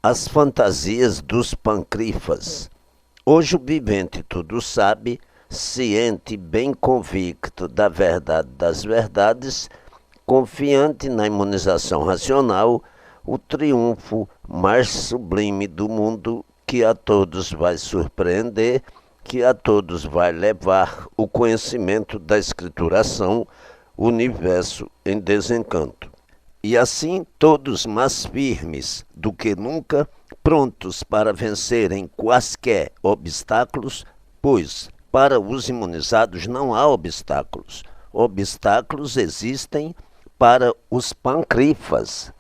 As fantasias dos pancrifas. Hoje o vivente tudo sabe, ciente e bem convicto da verdade das verdades, confiante na imunização racional, o triunfo mais sublime do mundo que a todos vai surpreender, que a todos vai levar o conhecimento da escrituração, o universo em desencanto. E assim todos mais firmes do que nunca, prontos para vencerem quaisquer obstáculos, pois para os imunizados não há obstáculos. Obstáculos existem para os pancrifas.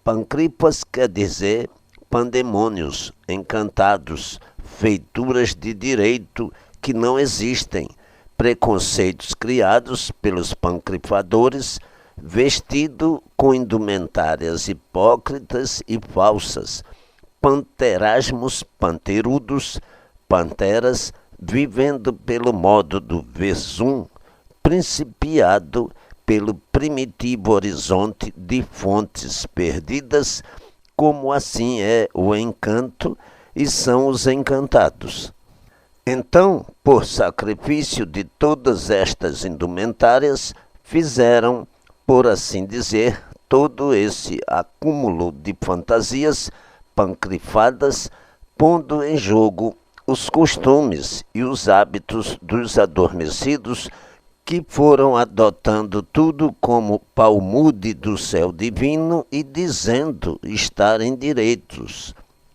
Pancrifas quer dizer pandemônios, encantados, feituras de direito que não existem, preconceitos criados pelos pancrifadores, vestido com indumentárias hipócritas e falsas, panterasmos panterudos, panteras, vivendo pelo modo do Vesum, principiado pelo primitivo horizonte de fontes perdidas, como assim é o encanto e são os encantados. Então, por sacrifício de todas estas indumentárias, fizeram, por assim dizer, todo esse acúmulo de fantasias pancrifadas, pondo em jogo os costumes e os hábitos dos adormecidos que foram adotando tudo como palmude do céu divino e dizendo estarem direitos.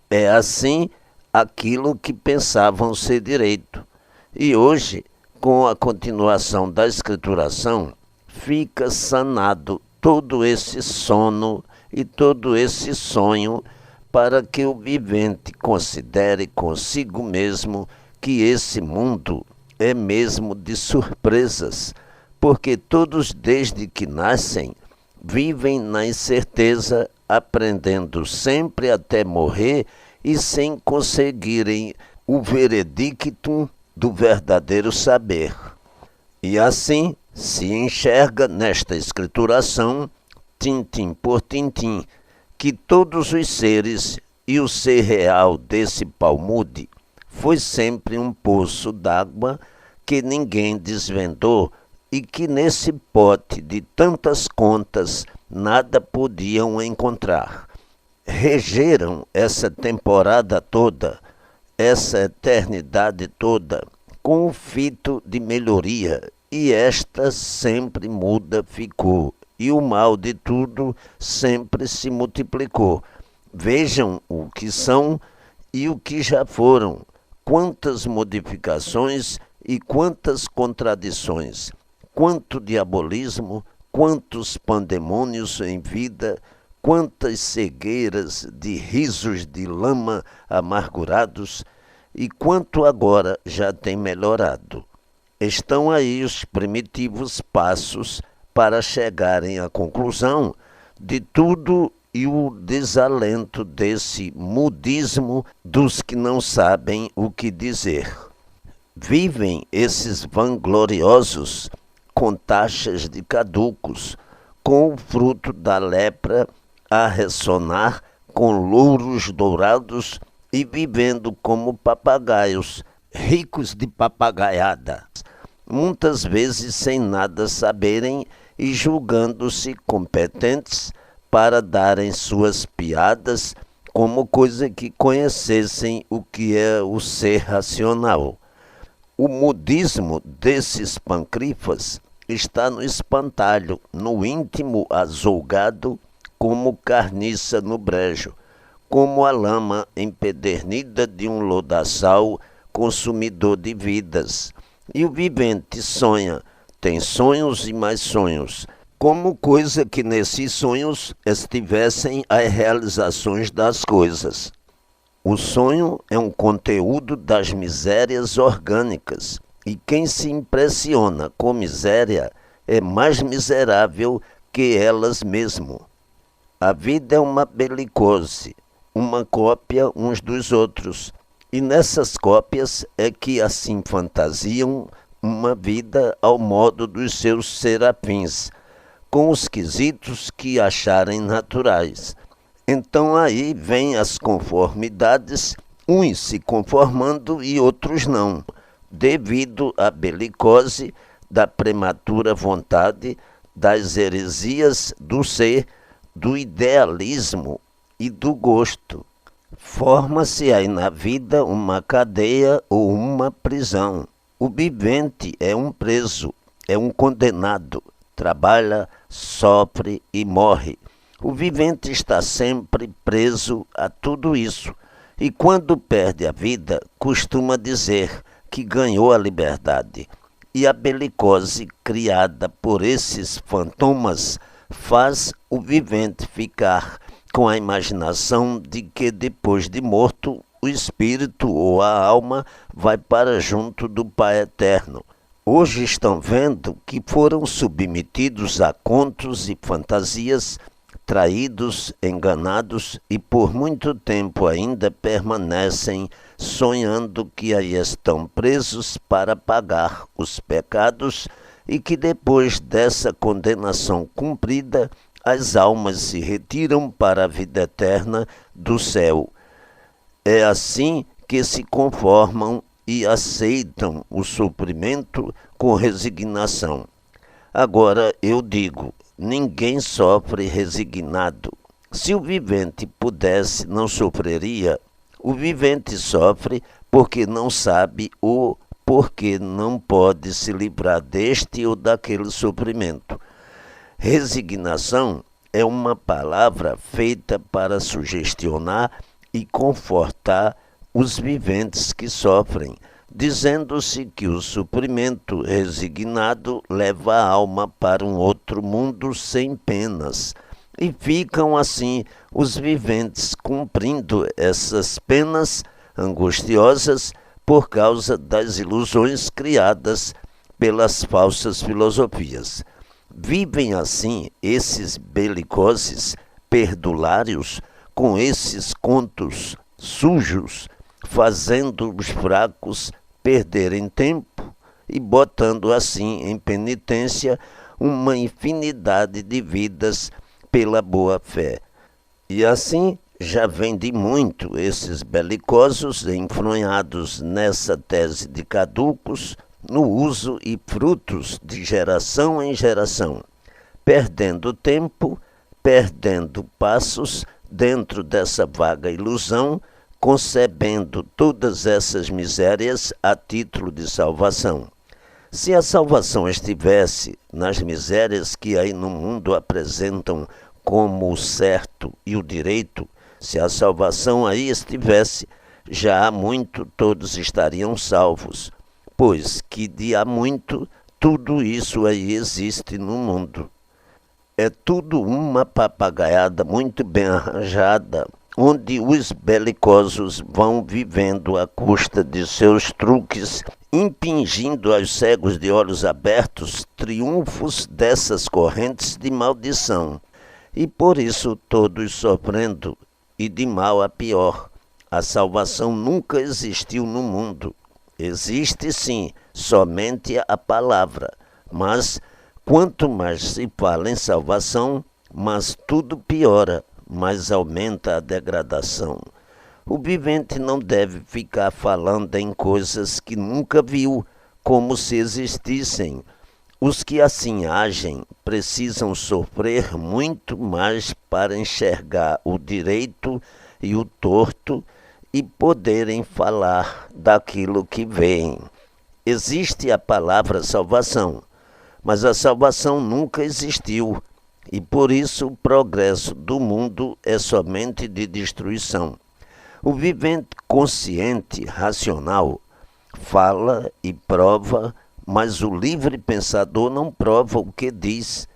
É assim aquilo que pensavam ser direito. E hoje, com a continuação da escrituração, fica sanado todo esse sono e todo esse sonho para que o vivente considere consigo mesmo que esse mundo é mesmo de surpresas, porque todos desde que nascem vivem na incerteza, aprendendo sempre até morrer e sem conseguirem o veredictum do verdadeiro saber. E assim se enxerga nesta escrituração, tintim por tintim, que todos os seres e o ser real desse palmude foi sempre um poço d'água que ninguém desvendou e que nesse pote de tantas contas nada podiam encontrar. Regeram essa temporada toda, essa eternidade toda, com o fito de melhoria, e esta sempre muda ficou, e o mal de tudo sempre se multiplicou. Vejam o que são e o que já foram, quantas modificações e quantas contradições, quanto diabolismo, quantos pandemônios em vida, quantas cegueiras de risos de lama amargurados, e quanto agora já tem melhorado. Estão aí os primitivos passos para chegarem à conclusão de tudo e o desalento desse mudismo dos que não sabem o que dizer. Vivem esses vangloriosos com taxas de caducos, com o fruto da lepra a ressonar com louros dourados e vivendo como papagaios, ricos de papagaiada, muitas vezes sem nada saberem e julgando-se competentes para darem suas piadas como coisa que conhecessem o que é o ser racional. O mudismo desses pancrifas está no espantalho, no íntimo azulgado, como carniça no brejo, como a lama empedernida de um lodaçal consumidor de vidas. E o vivente sonha, tem sonhos e mais sonhos, como coisa que nesses sonhos estivessem as realizações das coisas. O sonho é um conteúdo das misérias orgânicas, e quem se impressiona com miséria é mais miserável que elas mesmo. A vida é uma belicose, uma cópia uns dos outros, e nessas cópias é que assim fantasiam uma vida ao modo dos seus serafins, com os quesitos que acharem naturais. Então aí vem as conformidades, uns se conformando e outros não, devido à belicose da prematura vontade, das heresias do ser, do idealismo e do gosto. Forma-se aí na vida uma cadeia ou uma prisão. O vivente é um preso, é um condenado, trabalha, sofre e morre. O vivente está sempre preso a tudo isso e quando perde a vida costuma dizer que ganhou a liberdade. E a belicose criada por esses fantomas faz o vivente ficar com a imaginação de que depois de morto o espírito ou a alma vai para junto do Pai Eterno. Hoje estão vendo que foram submetidos a contos e fantasias, traídos, enganados e por muito tempo ainda permanecem sonhando que aí estão presos para pagar os pecados e que depois dessa condenação cumprida, as almas se retiram para a vida eterna do céu. É assim que se conformam e aceitam o sofrimento com resignação. Agora eu digo, ninguém sofre resignado. Se o vivente pudesse, não sofreria. O vivente sofre porque não sabe ou porque não pode se livrar deste ou daquele sofrimento. Resignação é uma palavra feita para sugestionar e confortar os viventes que sofrem, dizendo-se que o sofrimento resignado leva a alma para um outro mundo sem penas. E ficam assim os viventes cumprindo essas penas angustiosas por causa das ilusões criadas pelas falsas filosofias. Vivem assim esses belicoses perdulários com esses contos sujos, fazendo os fracos perderem tempo e botando assim em penitência uma infinidade de vidas pela boa fé. E assim já vem de muito esses belicosos enfronhados nessa tese de caducos, no uso e frutos de geração em geração, perdendo tempo, perdendo passos dentro dessa vaga ilusão, concebendo todas essas misérias a título de salvação. Se a salvação estivesse nas misérias que aí no mundo apresentam como o certo e o direito, se a salvação aí estivesse, já há muito todos estariam salvos, pois que de há muito tudo isso aí existe no mundo. É tudo uma papagaiada muito bem arranjada, onde os belicosos vão vivendo à custa de seus truques, impingindo aos cegos de olhos abertos triunfos dessas correntes de maldição. E por isso todos sofrendo, e de mal a pior. A salvação nunca existiu no mundo. Existe sim, somente a palavra, mas quanto mais se fala em salvação, mais tudo piora, mais aumenta a degradação. O vivente não deve ficar falando em coisas que nunca viu, como se existissem. Os que assim agem precisam sofrer muito mais para enxergar o direito e o torto e poderem falar daquilo que veem. Existe a palavra salvação, mas a salvação nunca existiu e por isso o progresso do mundo é somente de destruição. O vivente consciente, racional, fala e prova, mas o livre pensador não prova o que diz.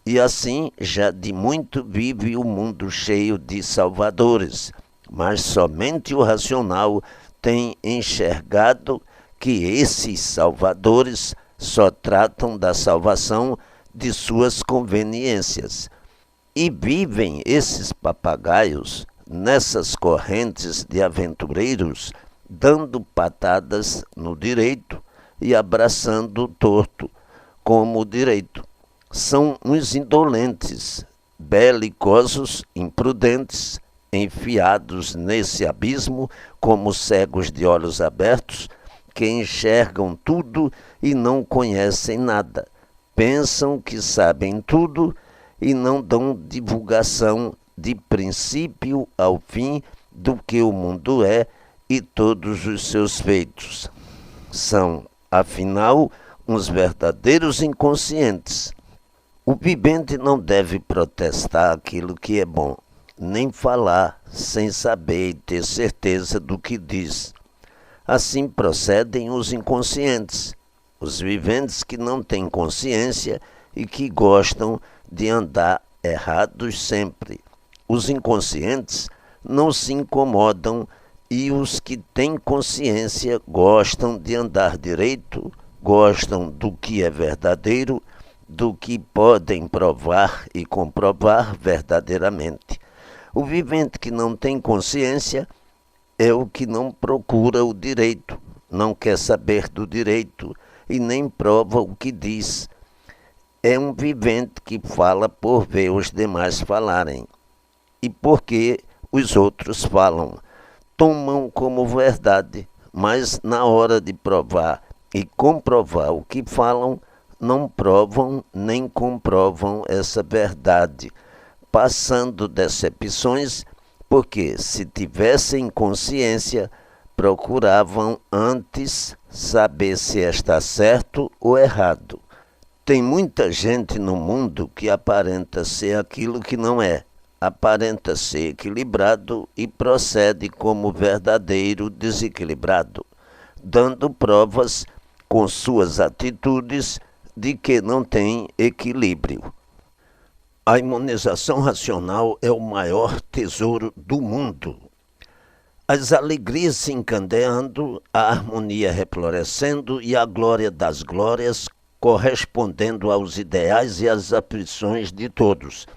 E assim já de muito vive o mundo cheio de salvadores, mas somente o racional tem enxergado que esses salvadores só tratam da salvação de suas conveniências. E vivem esses papagaios nessas correntes de aventureiros, dando patadas no direito e abraçando o torto como o direito. São uns indolentes, belicosos, imprudentes, enfiados nesse abismo como cegos de olhos abertos, que enxergam tudo e não conhecem nada. Pensam que sabem tudo e não dão divulgação de princípio ao fim do que o mundo é e todos os seus feitos. São, afinal, uns verdadeiros inconscientes. O vivente não deve protestar aquilo que é bom, nem falar sem saber e ter certeza do que diz. Assim procedem os inconscientes, os viventes que não têm consciência e que gostam de andar errados sempre. Os inconscientes não se incomodam e os que têm consciência gostam de andar direito, gostam do que é verdadeiro, do que podem provar e comprovar verdadeiramente. O vivente que não tem consciência é o que não procura o direito, não quer saber do direito e nem prova o que diz. É um vivente que fala por ver os demais falarem e porque os outros falam. Tomam como verdade, mas na hora de provar e comprovar o que falam, não provam nem comprovam essa verdade, passando decepções, porque se tivessem consciência, procuravam antes saber se está certo ou errado. Tem muita gente no mundo que aparenta ser aquilo que não é, aparenta ser equilibrado e procede como verdadeiro desequilibrado, dando provas com suas atitudes de que não tem equilíbrio. A imunização racional é o maior tesouro do mundo. As alegrias se encandeando, a harmonia reflorescendo e a glória das glórias correspondendo aos ideais e às aflições de todos.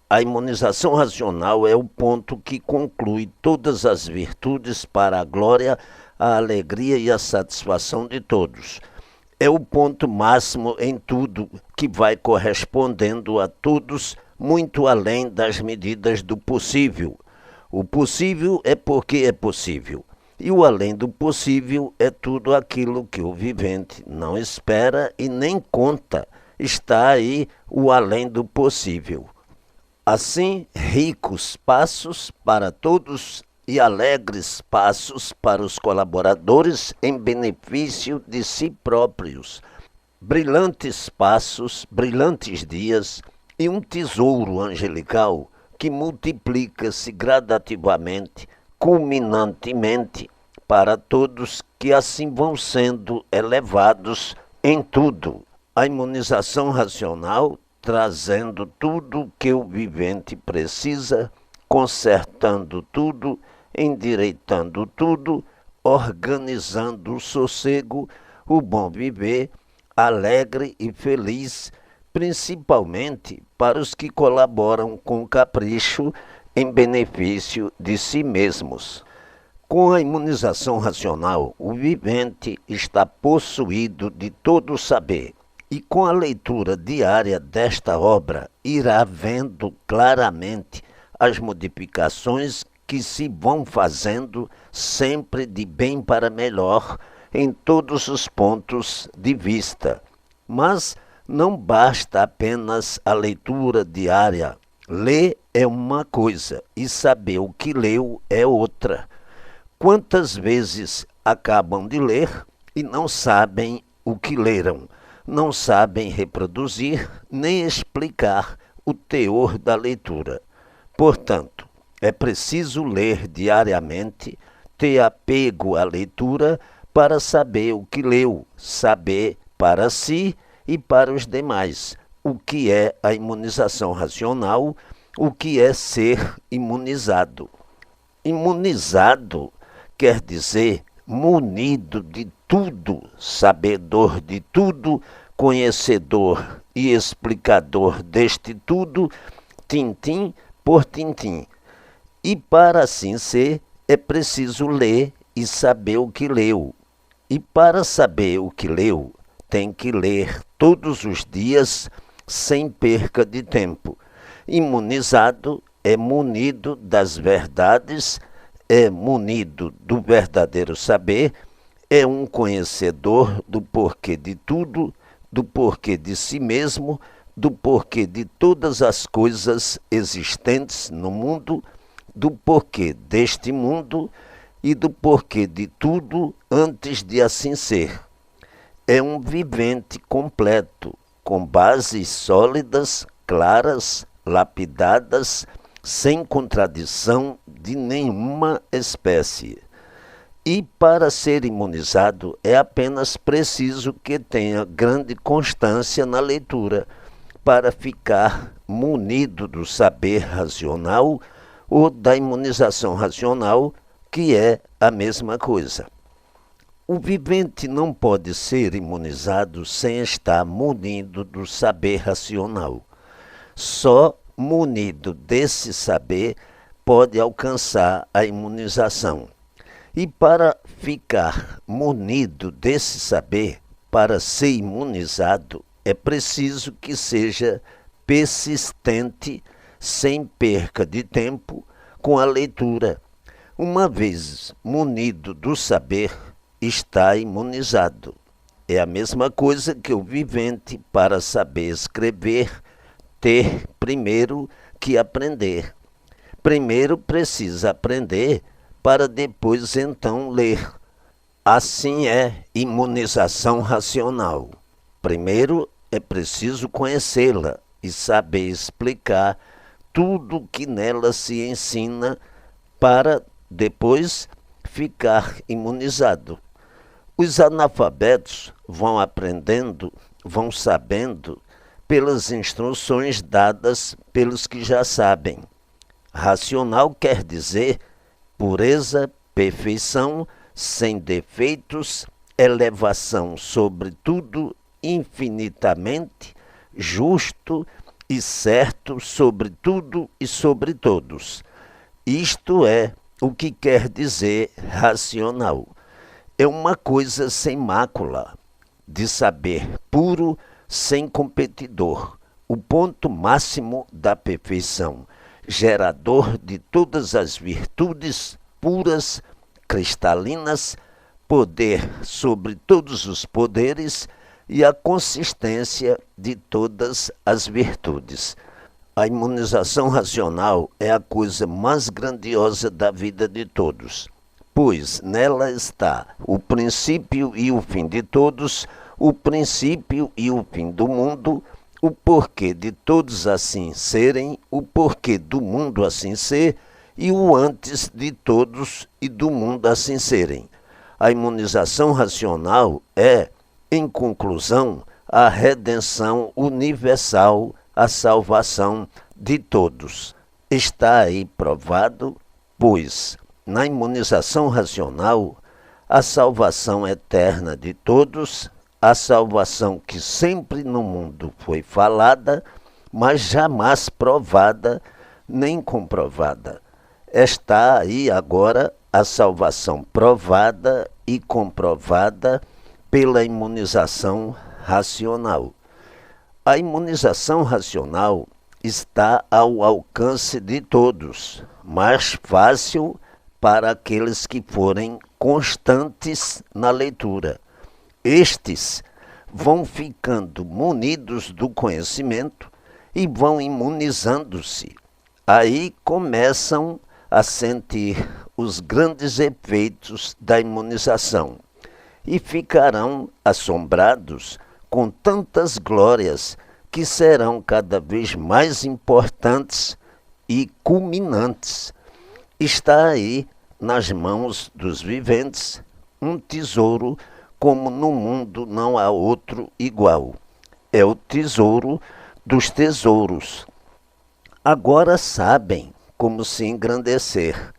A imunização racional é o ponto que conclui todas as virtudes para a glória, a alegria e a satisfação de todos. É o ponto máximo em tudo, que vai correspondendo a todos, muito além das medidas do possível. O possível é porque é possível, e o além do possível é tudo aquilo que o vivente não espera e nem conta. Está aí o além do possível. Assim, ricos passos para todos e alegres passos para os colaboradores em benefício de si próprios. Brilhantes passos, brilhantes dias e um tesouro angelical que multiplica-se gradativamente, culminantemente, para todos que assim vão sendo elevados em tudo. A imunização racional trazendo tudo o que o vivente precisa, consertando tudo, endireitando tudo, organizando o sossego, o bom viver, alegre e feliz, principalmente para os que colaboram com capricho em benefício de si mesmos. Com a imunização racional, o vivente está possuído de todo o saber. E com a leitura diária desta obra, irá vendo claramente as modificações que se vão fazendo sempre de bem para melhor em todos os pontos de vista. Mas não basta apenas a leitura diária. Ler é uma coisa e saber o que leu é outra. Quantas vezes acabam de ler e não sabem o que leram? Não sabem reproduzir nem explicar o teor da leitura. Portanto, é preciso ler diariamente, ter apego à leitura para saber o que leu, saber para si e para os demais o que é a imunização racional, o que é ser imunizado. Imunizado quer dizer munido de tudo, sabedor de tudo, conhecedor e explicador deste tudo, tintim por tintim. E para assim ser, é preciso ler e saber o que leu. E para saber o que leu, tem que ler todos os dias, sem perca de tempo. Imunizado é munido das verdades, é munido do verdadeiro saber, é um conhecedor do porquê de tudo, do porquê de si mesmo, do porquê de todas as coisas existentes no mundo, do porquê deste mundo e do porquê de tudo antes de assim ser. É um vivente completo, com bases sólidas, claras, lapidadas, sem contradição de nenhuma espécie. E para ser imunizado é apenas preciso que tenha grande constância na leitura, para ficar munido do saber racional ou da imunização racional, que é a mesma coisa. O vivente não pode ser imunizado sem estar munido do saber racional. Só munido desse saber pode alcançar a imunização. E para ficar munido desse saber, para ser imunizado, é preciso que seja persistente, sem perca de tempo, com a leitura. Uma vez munido do saber, está imunizado. É a mesma coisa que o vivente, para saber escrever, ter primeiro que aprender. Primeiro precisa aprender para depois então ler. Assim é imunização racional. Primeiro é preciso conhecê-la e saber explicar tudo o que nela se ensina para depois ficar imunizado. Os analfabetos vão aprendendo, vão sabendo pelas instruções dadas pelos que já sabem. Racional quer dizer pureza, perfeição, sem defeitos, elevação sobre tudo, infinitamente, justo e certo sobre tudo e sobre todos. Isto é o que quer dizer racional. É uma coisa sem mácula, de saber puro, sem competidor, o ponto máximo da perfeição, gerador de todas as virtudes puras, cristalinas, poder sobre todos os poderes e a consistência de todas as virtudes. A imunização racional é a coisa mais grandiosa da vida de todos, pois nela está o princípio e o fim de todos, o princípio e o fim do mundo, o porquê de todos assim serem, o porquê do mundo assim ser e o antes de todos e do mundo assim serem. A imunização racional é, em conclusão, a redenção universal, a salvação de todos. Está aí provado, pois, na imunização racional, a salvação eterna de todos, a salvação que sempre no mundo foi falada, mas jamais provada nem comprovada. Está aí agora a salvação provada e comprovada pela imunização racional. A imunização racional está ao alcance de todos, mais fácil para aqueles que forem constantes na leitura. Estes vão ficando munidos do conhecimento e vão imunizando-se. Aí começam a sentir os grandes efeitos da imunização e ficarão assombrados com tantas glórias que serão cada vez mais importantes e culminantes. Está aí, nas mãos dos viventes, um tesouro como no mundo não há outro igual. É o tesouro dos tesouros. Agora sabem como se engrandecer.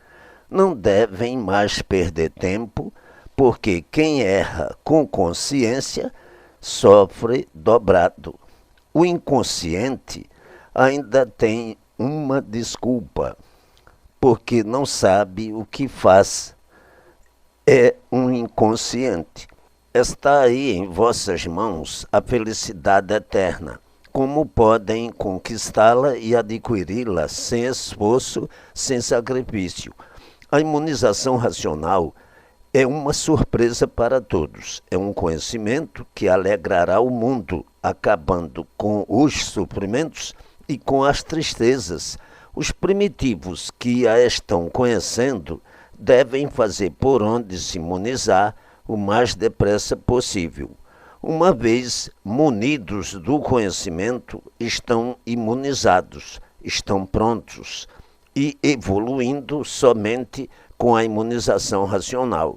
Não devem mais perder tempo, porque quem erra com consciência sofre dobrado. O inconsciente ainda tem uma desculpa, porque não sabe o que faz. É um inconsciente. Está aí em vossas mãos a felicidade eterna. como podem conquistá-la e adquiri-la sem esforço, sem sacrifício. A imunização racional é uma surpresa para todos. É um conhecimento que alegrará o mundo, acabando com os sofrimentos e com as tristezas. Os primitivos que a estão conhecendo devem fazer por onde se imunizar o mais depressa possível. Uma vez munidos do conhecimento, estão imunizados, estão prontos e evoluindo somente com a imunização racional.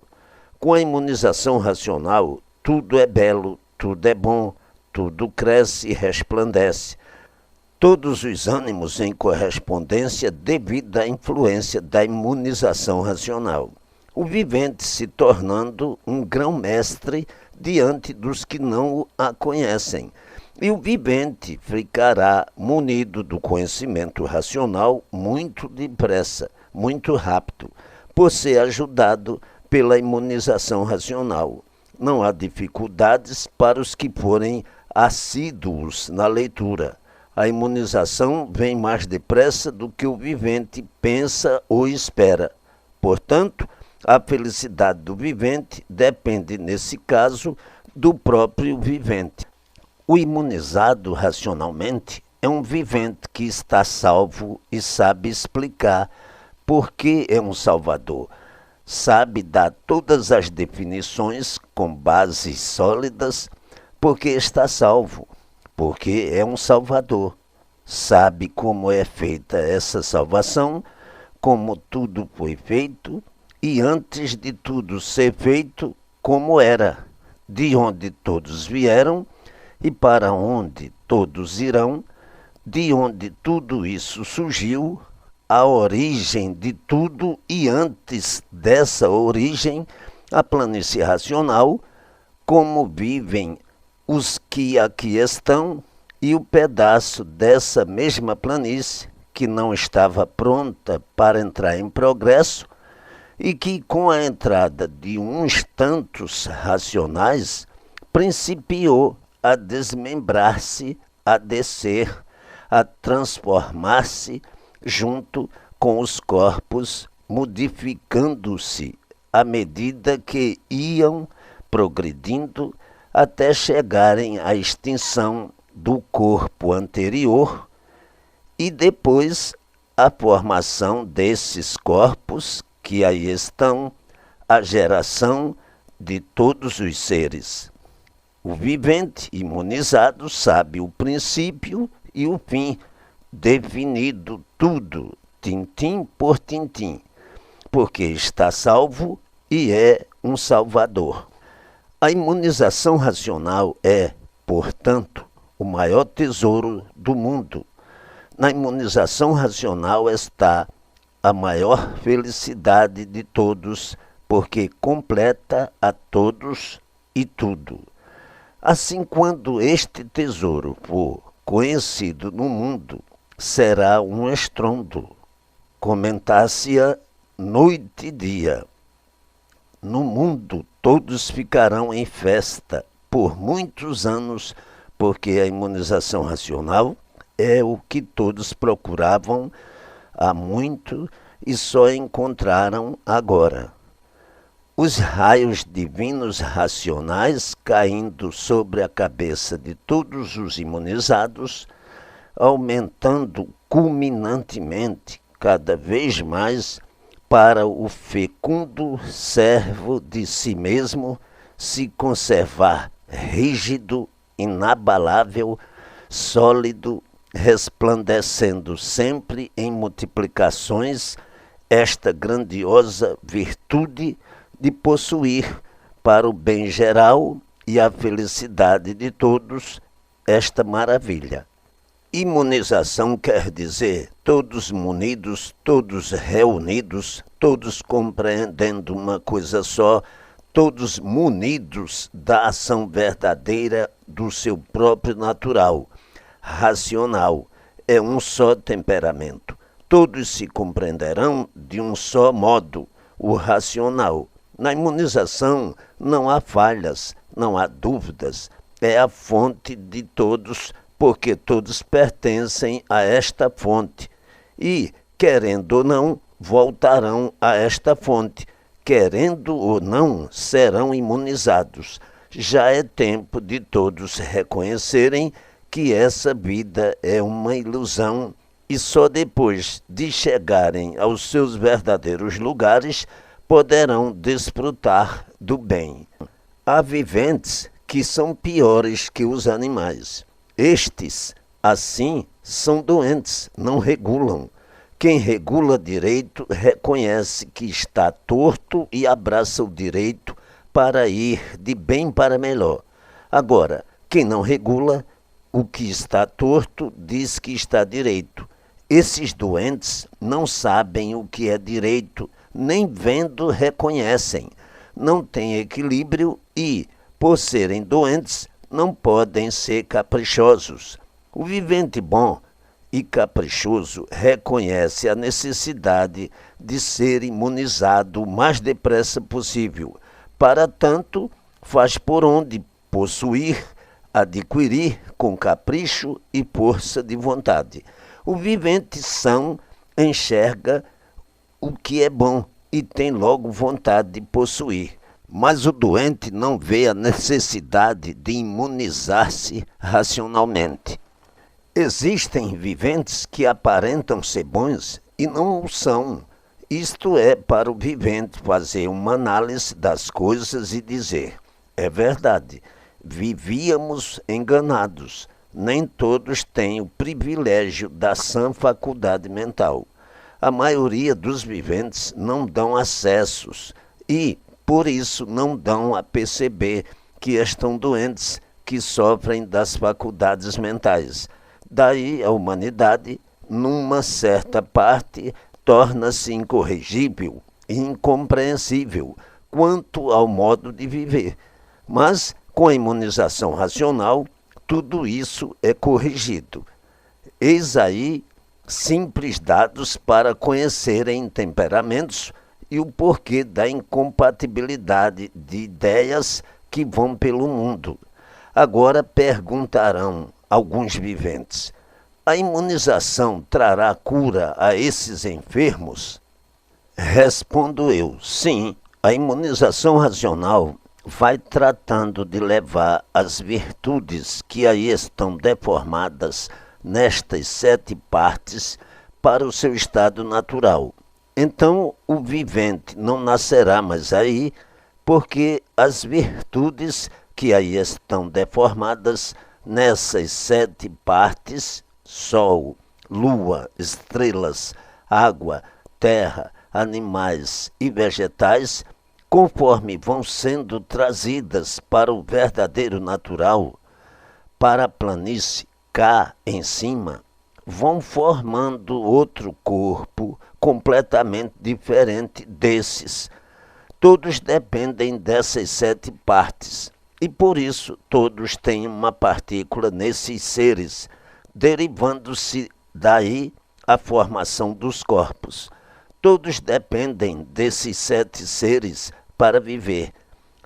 Com a imunização racional, tudo é belo, tudo é bom, tudo cresce e resplandece. Todos os ânimos em correspondência devido à influência da imunização racional. O vivente se tornando um grão-mestre diante dos que não a conhecem. E o vivente ficará munido do conhecimento racional muito depressa, muito rápido, por ser ajudado pela imunização racional. Não há dificuldades para os que forem assíduos na leitura. A imunização vem mais depressa do que o vivente pensa ou espera. Portanto, a felicidade do vivente depende, nesse caso, do próprio vivente. O imunizado racionalmente é um vivente que está salvo e sabe explicar por que é um salvador. Sabe dar todas as definições com bases sólidas, porque está salvo, porque é um salvador. Sabe como é feita essa salvação, como tudo foi feito, e antes de tudo ser feito, como era, de onde todos vieram e para onde todos irão, de onde tudo isso surgiu, a origem de tudo e antes dessa origem, a planície racional, como vivem os que aqui estão e o pedaço dessa mesma planície que não estava pronta para entrar em progresso, e que com a entrada de uns tantos racionais principiou a desmembrar-se, a descer, a transformar-se junto com os corpos, modificando-se à medida que iam progredindo até chegarem à extinção do corpo anterior e depois a formação desses corpos que aí estão, a geração de todos os seres. O vivente imunizado sabe o princípio e o fim, definido tudo, tintim por tintim, porque está salvo e é um salvador. A imunização racional é, portanto, o maior tesouro do mundo. Na imunização racional está a maior felicidade de todos, porque completa a todos e tudo. Assim, quando este tesouro for conhecido no mundo, será um estrondo, comentar-se-á noite e dia. No mundo todos ficarão em festa por muitos anos, porque a imunização racional é o que todos procuravam há muito e só encontraram agora. Os raios divinos racionais caindo sobre a cabeça de todos os imunizados, aumentando culminantemente cada vez mais para o fecundo servo de si mesmo se conservar rígido, inabalável, sólido, resplandecendo sempre em multiplicações esta grandiosa virtude de possuir para o bem geral e a felicidade de todos esta maravilha. Imunização quer dizer todos munidos, todos reunidos, todos compreendendo uma coisa só, todos munidos da ação verdadeira do seu próprio natural, racional, é um só temperamento. Todos se compreenderão de um só modo, o racional. Na imunização não há falhas, não há dúvidas, é a fonte de todos porque todos pertencem a esta fonte e, querendo ou não, voltarão a esta fonte. Querendo ou não, serão imunizados. Já é tempo de todos reconhecerem que essa vida é uma ilusão e só depois de chegarem aos seus verdadeiros lugares poderão desfrutar do bem. Há viventes que são piores que os animais. Estes, assim, são doentes, não regulam. Quem regula direito reconhece que está torto e abraça o direito para ir de bem para melhor. Agora, quem não regula o que está torto diz que está direito. Esses doentes não sabem o que é direito, nem vendo reconhecem. Não têm equilíbrio e, por serem doentes, não podem ser caprichosos. O vivente bom e caprichoso reconhece a necessidade de ser imunizado o mais depressa possível. Para tanto, faz por onde possuir, adquirir com capricho e força de vontade. O vivente são enxerga o que é bom e tem logo vontade de possuir. Mas o doente não vê a necessidade de imunizar-se racionalmente. Existem viventes que aparentam ser bons e não o são. Isto é para o vivente fazer uma análise das coisas e dizer: é verdade, vivíamos enganados. Nem todos têm o privilégio da sã faculdade mental. A maioria dos viventes não dão acessos e, por isso, não dão a perceber que estão doentes, que sofrem das faculdades mentais. Daí a humanidade, numa certa parte, torna-se incorrigível e incompreensível quanto ao modo de viver. Mas, com a imunização racional, tudo isso é corrigido. Eis aí simples dados para conhecerem temperamentos e o porquê da incompatibilidade de ideias que vão pelo mundo. Agora perguntarão alguns viventes: a imunização trará cura a esses enfermos? Respondo eu: sim, a imunização racional vai tratando de levar as virtudes que aí estão deformadas nestas 7 partes para o seu estado natural. Então o vivente não nascerá mais aí, porque as virtudes que aí estão deformadas nessas 7 partes, sol, lua, estrelas, água, terra, animais e vegetais, conforme vão sendo trazidas para o verdadeiro natural, para a planície cá em cima, vão formando outro corpo completamente diferente desses. Todos dependem dessas 7 partes. E por isso todos têm uma partícula nesses seres, derivando-se daí a formação dos corpos. Todos dependem desses 7 seres para viver.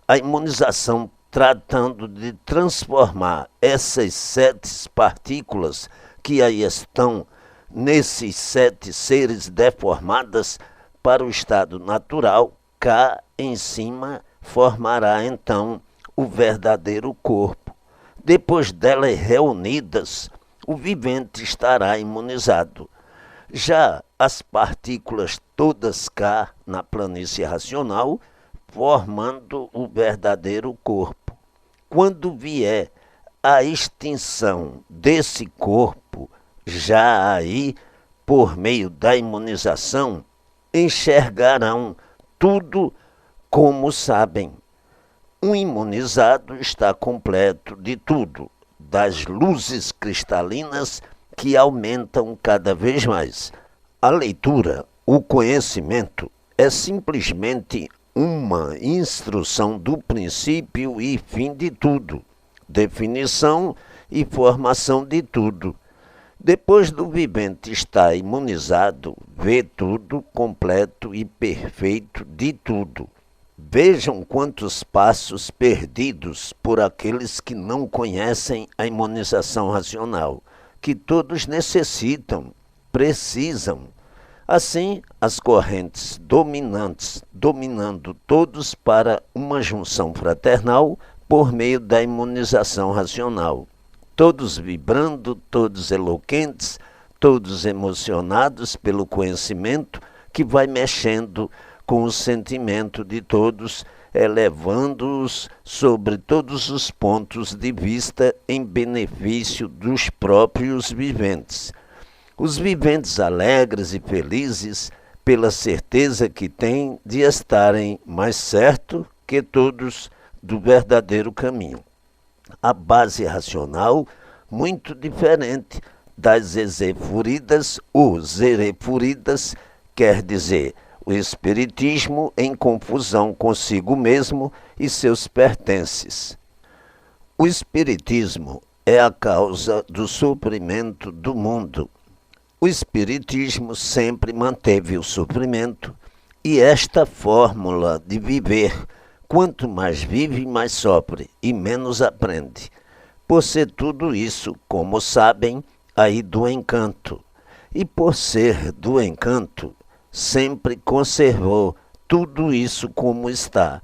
A imunização, tratando de transformar essas 7 partículas que aí estão nesses 7 seres deformadas para o estado natural, cá em cima formará então o verdadeiro corpo. Depois delas reunidas, o vivente estará imunizado. Já as partículas todas cá na planície racional, formando o verdadeiro corpo. Quando vier a extinção desse corpo, já aí, por meio da imunização, enxergarão tudo como sabem. Um imunizado está completo de tudo, das luzes cristalinas que aumentam cada vez mais. A leitura, o conhecimento, é simplesmente uma instrução do princípio e fim de tudo, definição e formação de tudo. Depois do vivente estar imunizado, vê tudo completo e perfeito de tudo. Vejam quantos passos perdidos por aqueles que não conhecem a imunização racional, que todos necessitam, precisam. Assim, as correntes dominantes dominando todos para uma junção fraternal por meio da imunização racional. Todos vibrando, todos eloquentes, todos emocionados pelo conhecimento que vai mexendo com o sentimento de todos, elevando-os sobre todos os pontos de vista em benefício dos próprios viventes. Os viventes alegres e felizes pela certeza que têm de estarem mais certo que todos do verdadeiro caminho. A base racional, muito diferente das exefuridas ou zerefuridas, quer dizer, o espiritismo em confusão consigo mesmo e seus pertences. O espiritismo é a causa do sofrimento do mundo. O espiritismo sempre manteve o sofrimento e esta fórmula de viver, quanto mais vive, mais sofre e menos aprende. Por ser tudo isso, como sabem, aí do encanto. E por ser do encanto, sempre conservou tudo isso como está.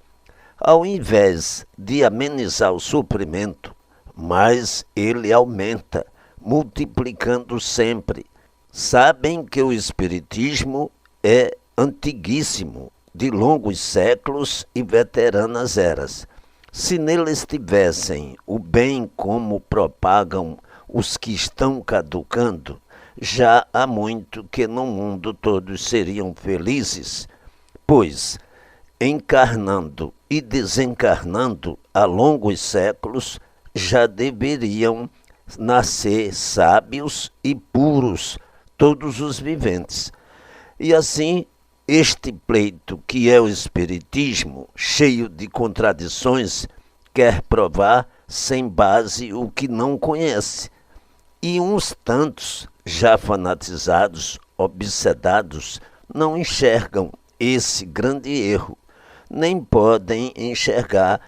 Ao invés de amenizar o sofrimento, mais ele aumenta, multiplicando sempre. Sabem que o espiritismo é antiguíssimo, de longos séculos e veteranas eras. Se nele estivessem o bem como propagam os que estão caducando, já há muito que no mundo todos seriam felizes, pois, encarnando e desencarnando há longos séculos, já deveriam nascer sábios e puros todos os viventes. E assim, este pleito que é o espiritismo, cheio de contradições, quer provar sem base o que não conhece. E uns tantos, já fanatizados, obsedados, não enxergam esse grande erro, nem podem enxergar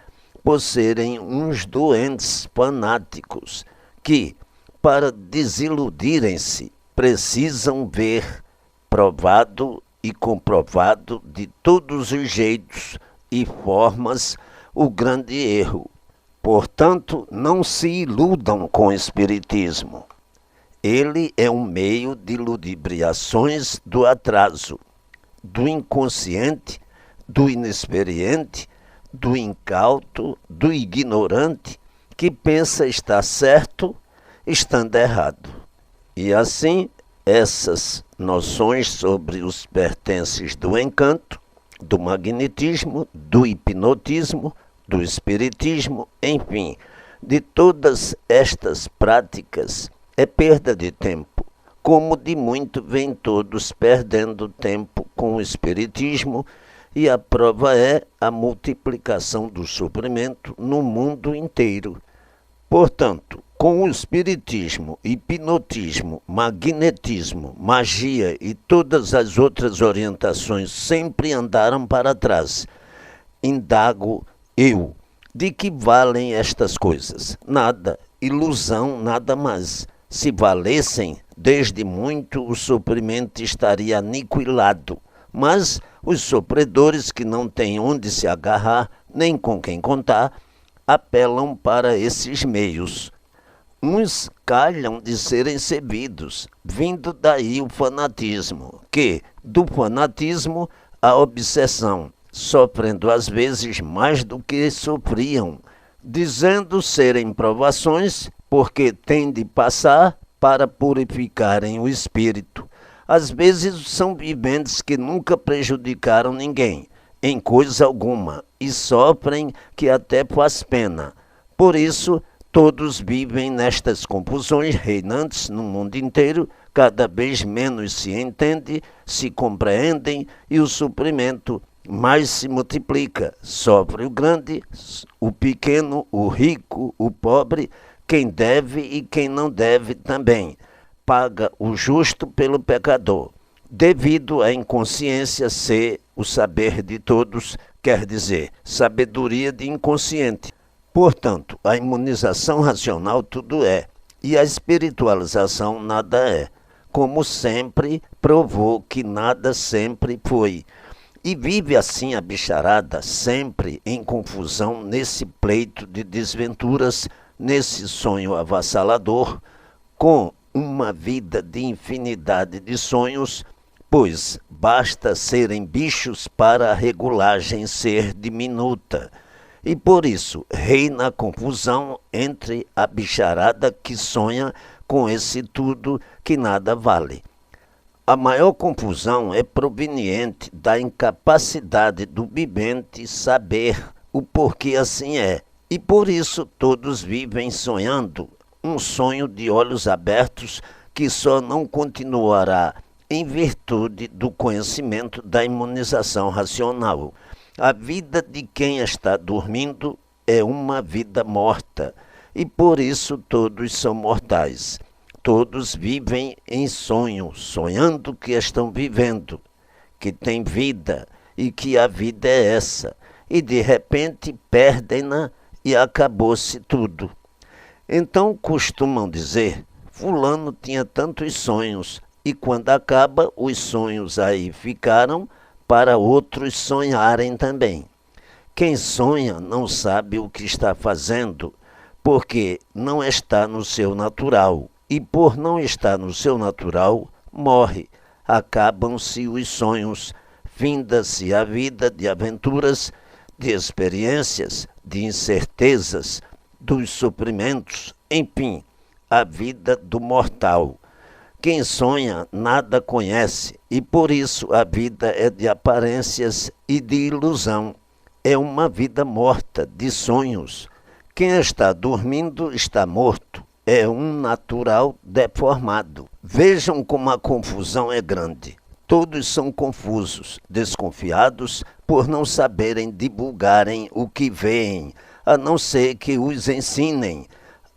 por serem uns doentes fanáticos que, para desiludirem-se, precisam ver provado e comprovado de todos os jeitos e formas o grande erro. Portanto, não se iludam com o espiritismo. Ele é um meio de ludibriações do atraso, do inconsciente, do inexperiente, do incauto, do ignorante, que pensa estar certo, estando errado. E assim, essas noções sobre os pertences do encanto, do magnetismo, do hipnotismo, do espiritismo, enfim, de todas estas práticas, é perda de tempo. Como de muito vêm todos perdendo tempo com o espiritismo, e a prova é a multiplicação do sofrimento no mundo inteiro. Portanto, com o espiritismo, hipnotismo, magnetismo, magia e todas as outras orientações sempre andaram para trás. Indago eu, de que valem estas coisas? Nada, ilusão, nada mais. Se valessem, desde muito o sofrimento estaria aniquilado. Mas os sofredores que não têm onde se agarrar, nem com quem contar, apelam para esses meios. Uns calham de serem servidos, vindo daí o fanatismo, que, do fanatismo, a obsessão, sofrendo às vezes mais do que sofriam, dizendo serem provações, porque têm de passar para purificarem o espírito. Às vezes são viventes que nunca prejudicaram ninguém, em coisa alguma, e sofrem que até faz pena. Por isso, todos vivem nestas confusões reinantes no mundo inteiro, cada vez menos se entende, se compreendem e o sofrimento mais se multiplica. Sofre o grande, o pequeno, o rico, o pobre, quem deve e quem não deve também. Paga o justo pelo pecador. devido à inconsciência ser o saber de todos, quer dizer, sabedoria de inconsciente. Portanto, a imunização racional tudo é, e a espiritualização nada é, como sempre provou que nada sempre foi. E vive assim a bicharada, sempre em confusão, nesse pleito de desventuras, nesse sonho avassalador, com uma vida de infinidade de sonhos, pois basta serem bichos para a regulagem ser diminuta. E por isso reina a confusão entre a bicharada que sonha com esse tudo que nada vale. A maior confusão é proveniente da incapacidade do vivente saber o porquê assim é. E por isso todos vivem sonhando um sonho de olhos abertos que só não continuará em virtude do conhecimento da imunização racional. A vida de quem está dormindo é uma vida morta, e por isso todos são mortais. Todos vivem em sonho, sonhando que estão vivendo, que tem vida e que a vida é essa, e de repente perdem-na e acabou-se tudo. Então costumam dizer, fulano tinha tantos sonhos, e quando acaba, os sonhos aí ficaram para outros sonharem também. Quem sonha não sabe o que está fazendo, porque não está no seu natural. E por não estar no seu natural, morre. Acabam-se os sonhos, finda-se a vida de aventuras, de experiências, de incertezas, dos sofrimentos, enfim, a vida do mortal. Quem sonha nada conhece, e por isso a vida é de aparências e de ilusão. É uma vida morta, de sonhos. Quem está dormindo está morto. É um natural deformado. Vejam como a confusão é grande. Todos são confusos, desconfiados por não saberem divulgarem o que veem, a não ser que os ensinem,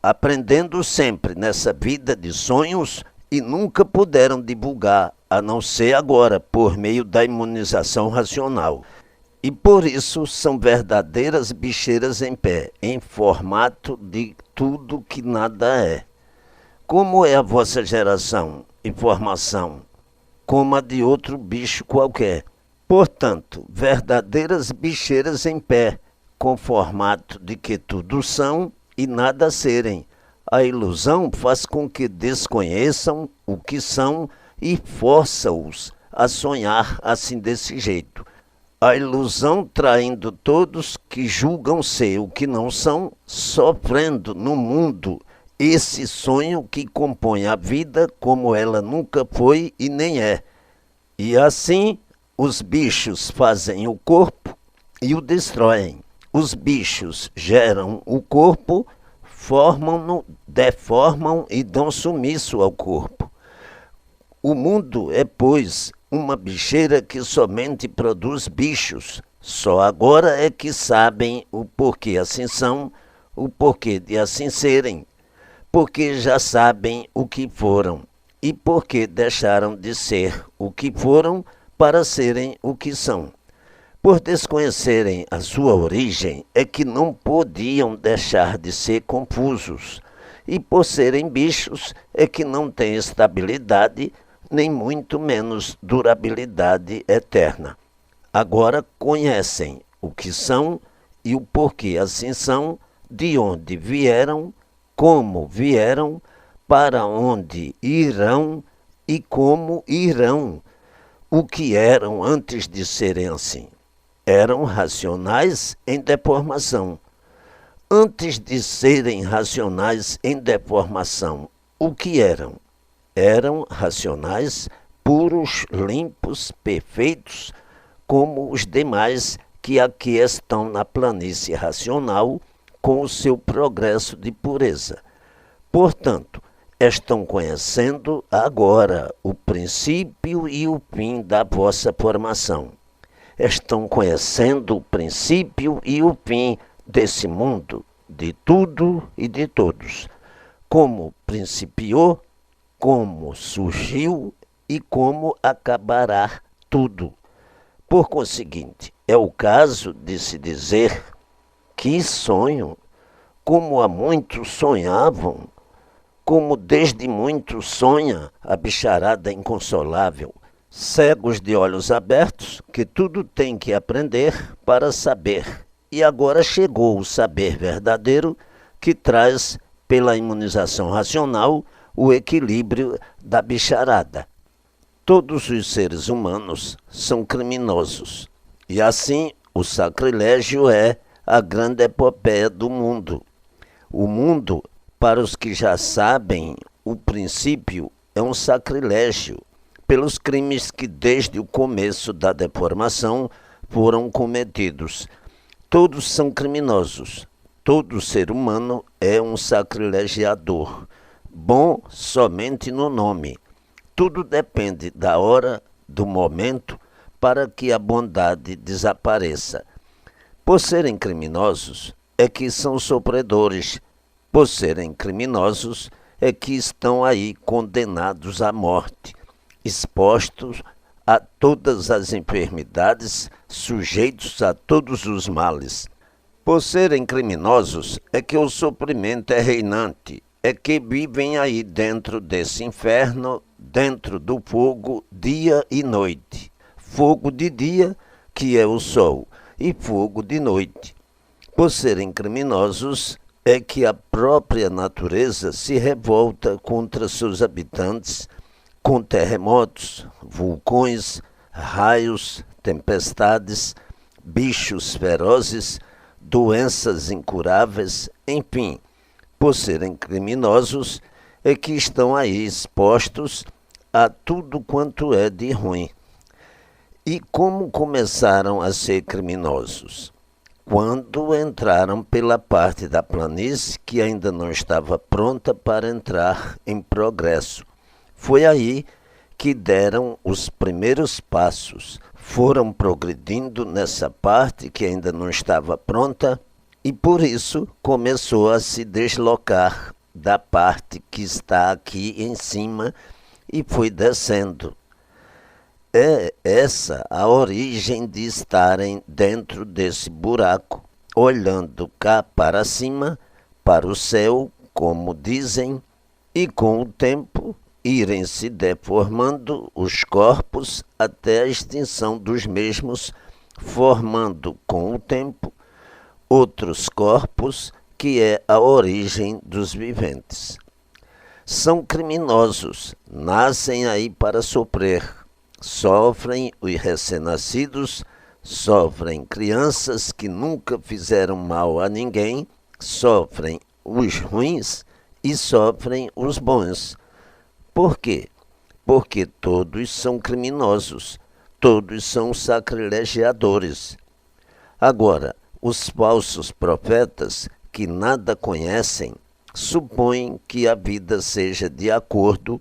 aprendendo sempre nessa vida de sonhos e nunca puderam divulgar, a não ser agora, por meio da imunização racional. E por isso são verdadeiras bicheiras em pé, em formato de tudo que nada é. Como é a vossa geração e formação? Como a de outro bicho qualquer. Portanto, verdadeiras bicheiras em pé, com formato de que tudo são e nada serem. A ilusão faz com que desconheçam o que são e força-os a sonhar assim desse jeito. A ilusão traindo todos que julgam ser o que não são, sofrendo no mundo esse sonho que compõe a vida como ela nunca foi e nem é. E assim os bichos fazem o corpo e o destroem. Os bichos geram o corpo, formam-no, deformam e dão sumiço ao corpo. O mundo é, pois, uma bicheira que somente produz bichos. Só agora é que sabem o porquê assim são, o porquê de assim serem, porque já sabem o que foram e porque deixaram de ser o que foram para serem o que são. Por desconhecerem a sua origem, é que não podiam deixar de ser confusos, e por serem bichos, é que não têm estabilidade, nem muito menos durabilidade eterna. Agora conhecem o que são e o porquê assim são, de onde vieram, como vieram, para onde irão e como irão, o que eram antes de serem assim. Eram racionais em deformação. Antes de serem racionais em deformação, o que eram? Eram racionais, puros, limpos, perfeitos, como os demais que aqui estão na planície racional com o seu progresso de pureza. Portanto, estão conhecendo agora o princípio e o fim da vossa formação. Estão conhecendo o princípio e o fim desse mundo, de tudo e de todos. Como principiou, como surgiu e como acabará tudo. Por conseguinte, é o caso de se dizer: que sonho, como há muitos sonhavam, como desde muito sonha a bicharada inconsolável, cegos de olhos abertos, que tudo tem que aprender para saber. E agora chegou o saber verdadeiro, que traz, pela imunização racional, o equilíbrio da bicharada. Todos os seres humanos são criminosos, e assim o sacrilégio é a grande epopeia do mundo. O mundo, para os que já sabem o princípio, é um sacrilégio, pelos crimes que desde o começo da deformação foram cometidos. Todos são criminosos, todo ser humano é um sacrilegiador, bom somente no nome. Tudo depende da hora, do momento, para que a bondade desapareça. Por serem criminosos, é que são sofredores. Por serem criminosos, é que estão aí condenados à morte, expostos a todas as enfermidades, sujeitos a todos os males. Por serem criminosos, é que o sofrimento é reinante, é que vivem aí dentro desse inferno, dentro do fogo, dia e noite. Fogo de dia, que é o sol, e fogo de noite. Por serem criminosos, é que a própria natureza se revolta contra seus habitantes, com terremotos, vulcões, raios, tempestades, bichos ferozes, doenças incuráveis, enfim. Por serem criminosos, é que estão aí expostos a tudo quanto é de ruim. E como começaram a ser criminosos? Quando entraram pela parte da planície que ainda não estava pronta para entrar em progresso. Foi aí que deram os primeiros passos. Foram progredindo nessa parte que ainda não estava pronta e por isso começou a se deslocar da parte que está aqui em cima e foi descendo. É essa a origem de estarem dentro desse buraco, olhando cá para cima, para o céu, como dizem, e com o tempo irem se deformando os corpos até a extinção dos mesmos, formando com o tempo outros corpos, que é a origem dos viventes. São criminosos, nascem aí para sofrer. Sofrem os recém-nascidos, sofrem crianças que nunca fizeram mal a ninguém, sofrem os ruins e sofrem os bons. Por quê? Porque todos são criminosos, todos são sacrilegiadores. Agora, os falsos profetas, que nada conhecem, supõem que a vida seja de acordo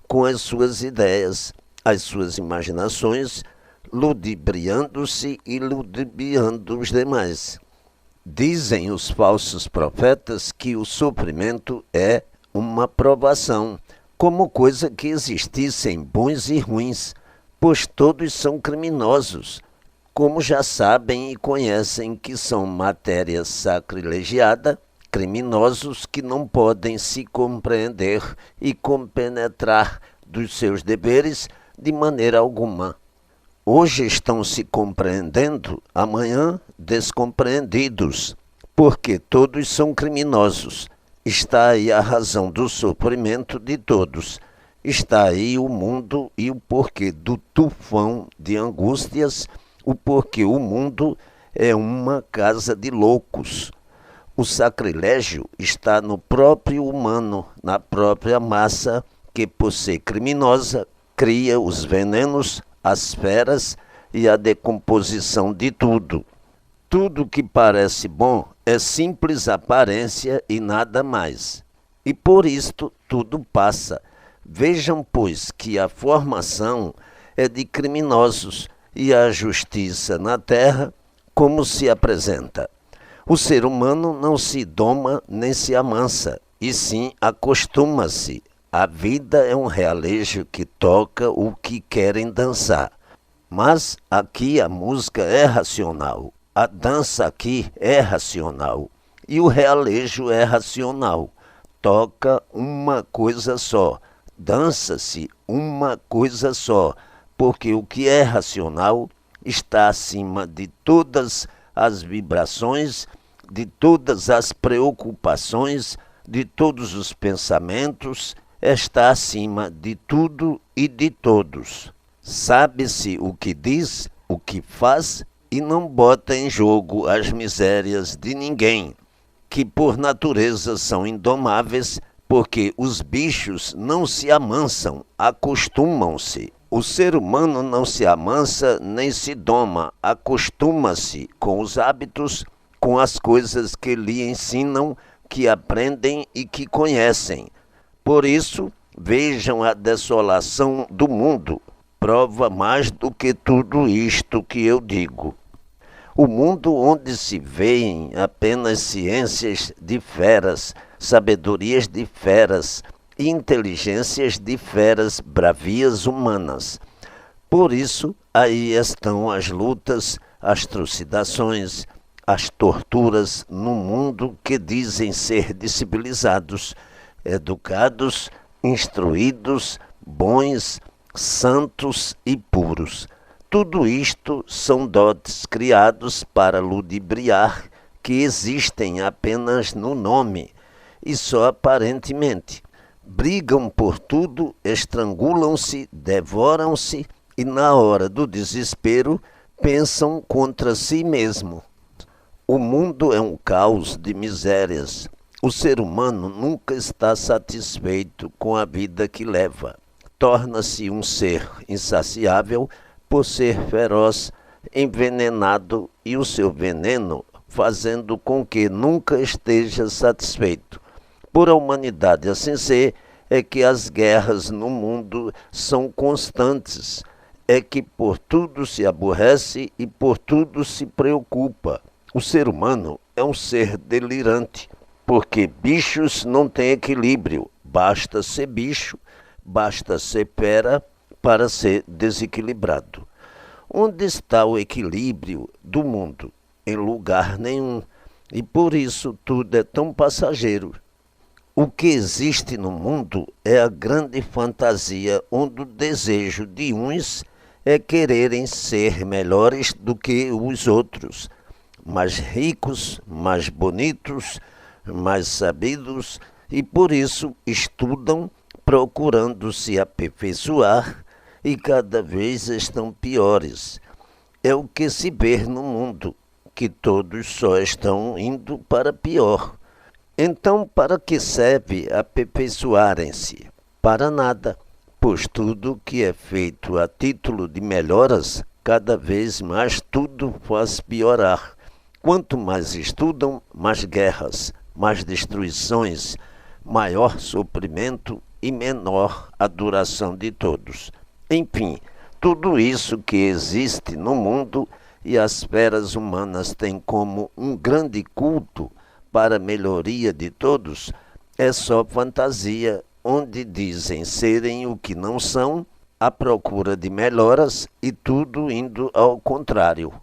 com as suas ideias, as suas imaginações, ludibriando-se e ludibriando os demais. Dizem os falsos profetas que o sofrimento é uma provação, como coisa que existissem bons e ruins, pois todos são criminosos, como já sabem e conhecem que são matéria sacrilegiada, criminosos que não podem se compreender e compenetrar dos seus deveres de maneira alguma. Hoje estão se compreendendo, amanhã descompreendidos, porque todos são criminosos. Está aí a razão do sofrimento de todos. Está aí o mundo e o porquê do tufão de angústias, o porquê o mundo é uma casa de loucos. O sacrilégio está no próprio humano, na própria massa, que por ser criminosa, cria os venenos, as feras e a decomposição de tudo. Tudo que parece bom é simples aparência e nada mais. E por isto tudo passa. Vejam, pois, que a formação é de criminosos e a justiça na terra como se apresenta. O ser humano não se doma nem se amansa, e sim acostuma-se A vida é um realejo que toca o que querem dançar. Mas aqui a música é racional, a dança aqui é racional e o realejo é racional. Toca uma coisa só, dança-se uma coisa só, porque o que é racional está acima de todas as vibrações, de todas as preocupações, de todos os pensamentos, está acima de tudo e de todos. Sabe-se o que diz, o que faz e não bota em jogo as misérias de ninguém, que por natureza são indomáveis, porque os bichos não se amansam, acostumam-se. O ser humano não se amansa nem se doma, acostuma-se com os hábitos, com as coisas que lhe ensinam, que aprendem e que conhecem. Por isso, vejam a desolação do mundo. Prova mais do que tudo isto que eu digo. O mundo onde se veem apenas ciências de feras, sabedorias de feras e inteligências de feras bravias humanas. Por isso, aí estão as lutas, as trucidações, as torturas no mundo que dizem ser de civilizados, educados, instruídos, bons, santos e puros. Tudo isto são dotes criados para ludibriar, que existem apenas no nome e só aparentemente. Brigam por tudo, estrangulam-se, devoram-se e na hora do desespero pensam contra si mesmo. O mundo é um caos de misérias. O ser humano nunca está satisfeito com a vida que leva. Torna-se um ser insaciável por ser feroz, envenenado e o seu veneno fazendo com que nunca esteja satisfeito. Por a humanidade assim ser, é que as guerras no mundo são constantes, é que por tudo se aborrece e por tudo se preocupa. O ser humano é um ser delirante, porque bichos não têm equilíbrio, basta ser bicho, basta ser fera para ser desequilibrado. Onde está o equilíbrio do mundo? Em lugar nenhum. E por isso tudo é tão passageiro. O que existe no mundo é a grande fantasia onde o desejo de uns é quererem ser melhores do que os outros, mais ricos, mais bonitos, mais sabidos, e por isso estudam procurando se aperfeiçoar e cada vez estão piores. É o que se vê no mundo, que todos só estão indo para pior. Então, para que serve aperfeiçoarem-se? Para nada, pois tudo que é feito a título de melhoras, cada vez mais tudo faz piorar. Quanto mais estudam, mais guerras, mais destruições, maior sofrimento e menor a duração de todos. Enfim, tudo isso que existe no mundo e as feras humanas têm como um grande culto para a melhoria de todos, é só fantasia, onde dizem serem o que não são, à procura de melhoras e tudo indo ao contrário.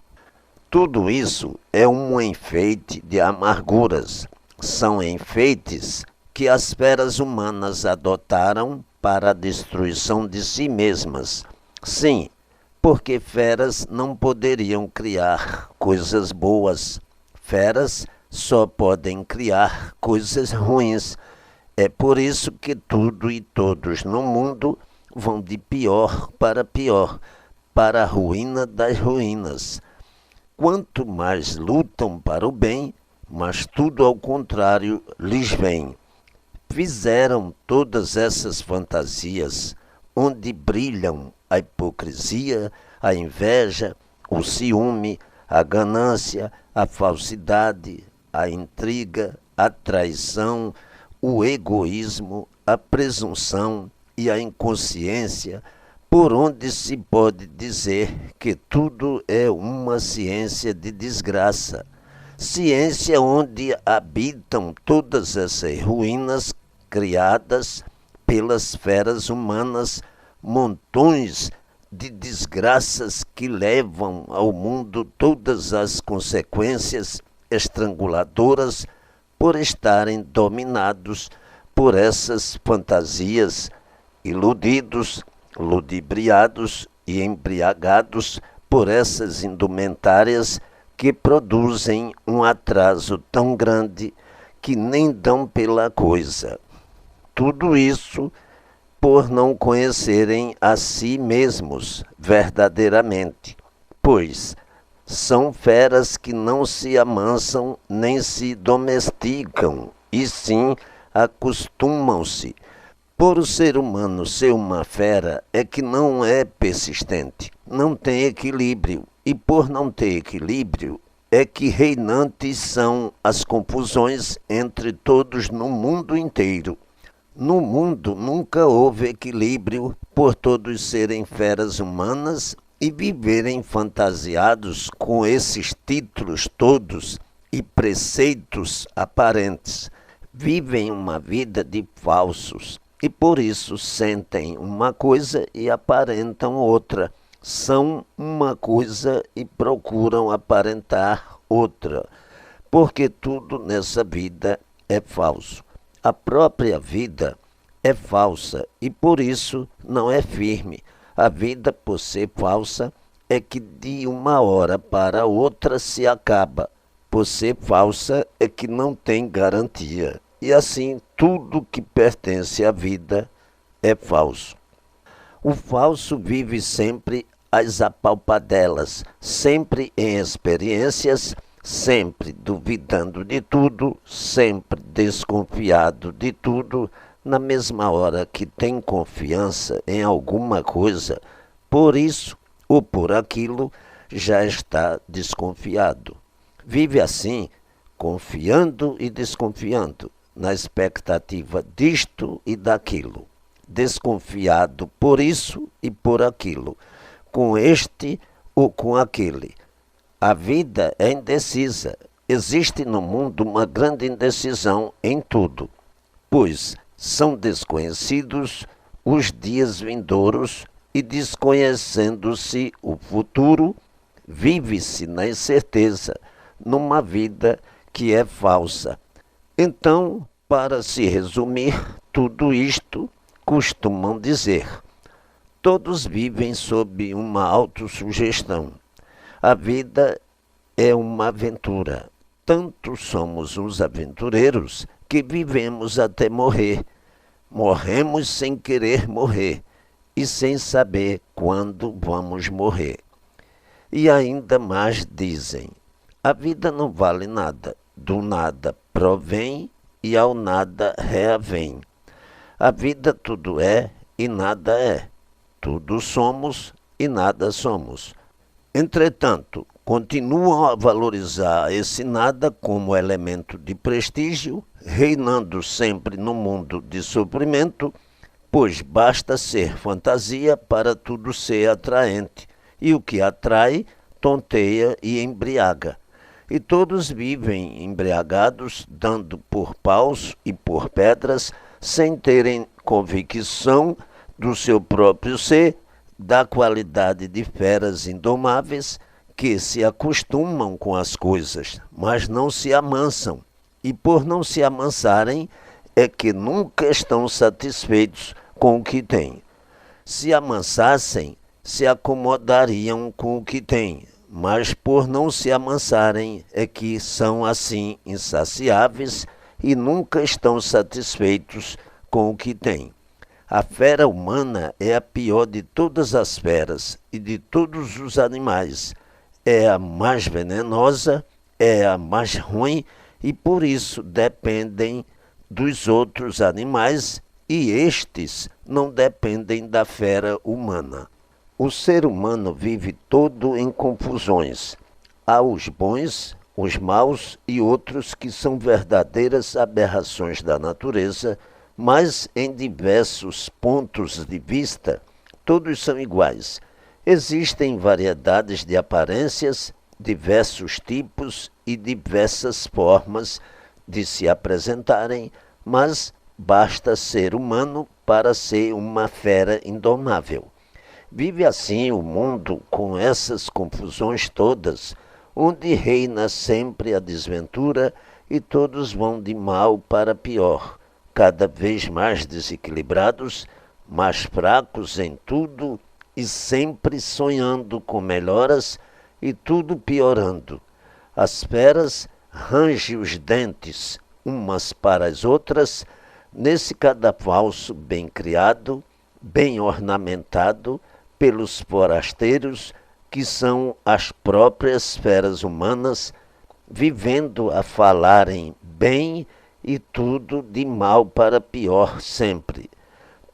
Tudo isso é um enfeite de amarguras. São enfeites que as feras humanas adotaram para a destruição de si mesmas. Sim, porque feras não poderiam criar coisas boas. Feras só podem criar coisas ruins. É por isso que tudo e todos no mundo vão de pior, para a ruína das ruínas. Quanto mais lutam para o bem, mas tudo ao contrário lhes vem. Fizeram todas essas fantasias, onde brilham a hipocrisia, a inveja, o ciúme, a ganância, a falsidade, a intriga, a traição, o egoísmo, a presunção e a inconsciência, por onde se pode dizer que tudo é uma ciência de desgraça. Ciência onde habitam todas essas ruínas criadas pelas feras humanas montões de desgraças que levam ao mundo todas as consequências estranguladoras por estarem dominados por essas fantasias, iludidos, ludibriados e embriagados por essas indumentárias que produzem um atraso tão grande que nem dão pela coisa. Tudo isso por não conhecerem a si mesmos verdadeiramente, pois são feras que não se amansam nem se domesticam, e sim acostumam-se. Por o ser humano ser uma fera é que não é persistente, não tem equilíbrio, e por não ter equilíbrio é que reinantes são as confusões entre todos no mundo inteiro. No mundo nunca houve equilíbrio por todos serem feras humanas e viverem fantasiados com esses títulos todos e preceitos aparentes. Vivem uma vida de falsos e por isso sentem uma coisa e aparentam outra. São uma coisa e procuram aparentar outra, porque tudo nessa vida é falso. A própria vida é falsa e por isso não é firme. A vida, por ser falsa, é que de uma hora para outra se acaba. Por ser falsa é que não tem garantia. E assim, tudo que pertence à vida é falso. O falso vive sempre às apalpadelas, sempre em experiências, sempre duvidando de tudo, sempre desconfiado de tudo, na mesma hora que tem confiança em alguma coisa, por isso ou por aquilo já está desconfiado. Vive assim, confiando e desconfiando, na expectativa disto e daquilo, desconfiado por isso e por aquilo, com este ou com aquele. A vida é indecisa. Existe no mundo uma grande indecisão em tudo, pois são desconhecidos os dias vindouros e, desconhecendo-se o futuro, vive-se na incerteza, numa vida que é falsa. Então, para se resumir tudo isto, costumam dizer: todos vivem sob uma autossugestão. A vida é uma aventura. Tanto somos uns aventureiros que vivemos até morrer. Morremos sem querer morrer e sem saber quando vamos morrer. E ainda mais dizem: a vida não vale nada. Do nada provém e ao nada reavém. A vida tudo é e nada é. Tudo somos e nada somos. Entretanto, continuam a valorizar esse nada como elemento de prestígio, reinando sempre no mundo de sofrimento, pois basta ser fantasia para tudo ser atraente, e o que atrai, tonteia e embriaga. E todos vivem embriagados, dando por paus e por pedras, sem terem convicção do seu próprio ser, da qualidade de feras indomáveis que se acostumam com as coisas, mas não se amansam. E por não se amansarem, é que nunca estão satisfeitos com o que têm. Se amansassem, se acomodariam com o que têm, mas por não se amansarem, é que são assim insaciáveis e nunca estão satisfeitos com o que têm. A fera humana é a pior de todas as feras e de todos os animais. É a mais venenosa, é a mais ruim e por isso dependem dos outros animais e estes não dependem da fera humana. O ser humano vive todo em confusões. Há os bons, os maus e outros que são verdadeiras aberrações da natureza, mas em diversos pontos de vista, todos são iguais. Existem variedades de aparências, diversos tipos e diversas formas de se apresentarem, mas basta ser humano para ser uma fera indomável. Vive assim o mundo com essas confusões todas, onde reina sempre a desventura e todos vão de mal para pior, cada vez mais desequilibrados, mais fracos em tudo e sempre sonhando com melhoras e tudo piorando. As feras rangem os dentes umas para as outras, nesse cadafalso bem criado, bem ornamentado pelos forasteiros, que são as próprias feras humanas, vivendo a falarem bem e tudo de mal para pior sempre.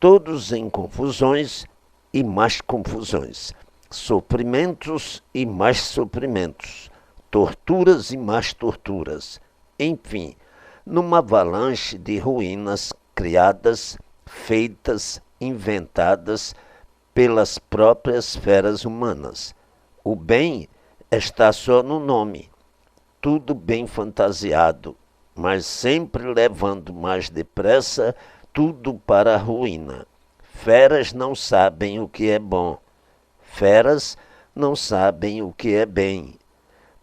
Todos em confusões e mais confusões, sofrimentos e mais sofrimentos, torturas e mais torturas, enfim, numa avalanche de ruínas criadas, feitas, inventadas pelas próprias feras humanas. O bem está só no nome, tudo bem fantasiado, mas sempre levando mais depressa tudo para a ruína. Feras não sabem o que é bom, feras não sabem o que é bem.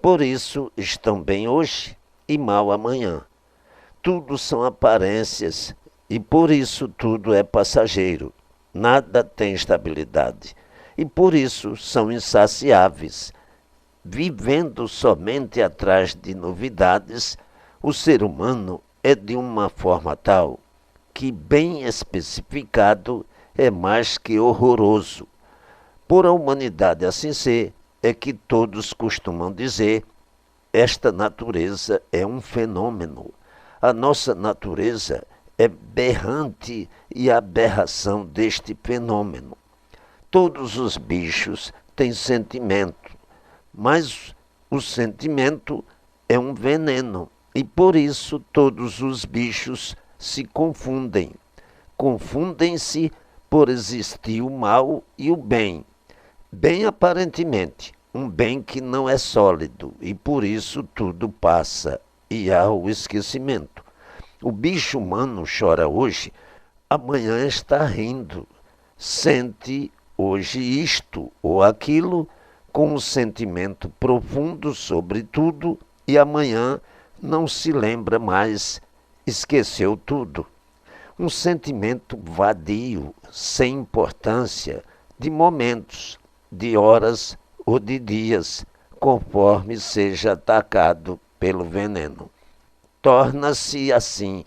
Por isso estão bem hoje e mal amanhã. Tudo são aparências e por isso tudo é passageiro. Nada tem estabilidade e por isso são insaciáveis. Vivendo somente atrás de novidades, o ser humano é de uma forma tal que, bem especificado, é mais que horroroso. Por a humanidade assim ser, é que todos costumam dizer: esta natureza é um fenômeno. A nossa natureza é berrante e a aberração deste fenômeno. Todos os bichos têm sentimento, mas o sentimento é um veneno e por isso todos os bichos se confundem. Confundem-se por existir o mal e o bem. Bem aparentemente, um bem que não é sólido e por isso tudo passa e há o esquecimento. O bicho humano chora hoje, amanhã está rindo. Sente hoje isto ou aquilo com um sentimento profundo sobre tudo e amanhã não se lembra mais, esqueceu tudo. Um sentimento vadio, sem importância, de momentos, de horas ou de dias, conforme seja atacado pelo veneno. Torna-se assim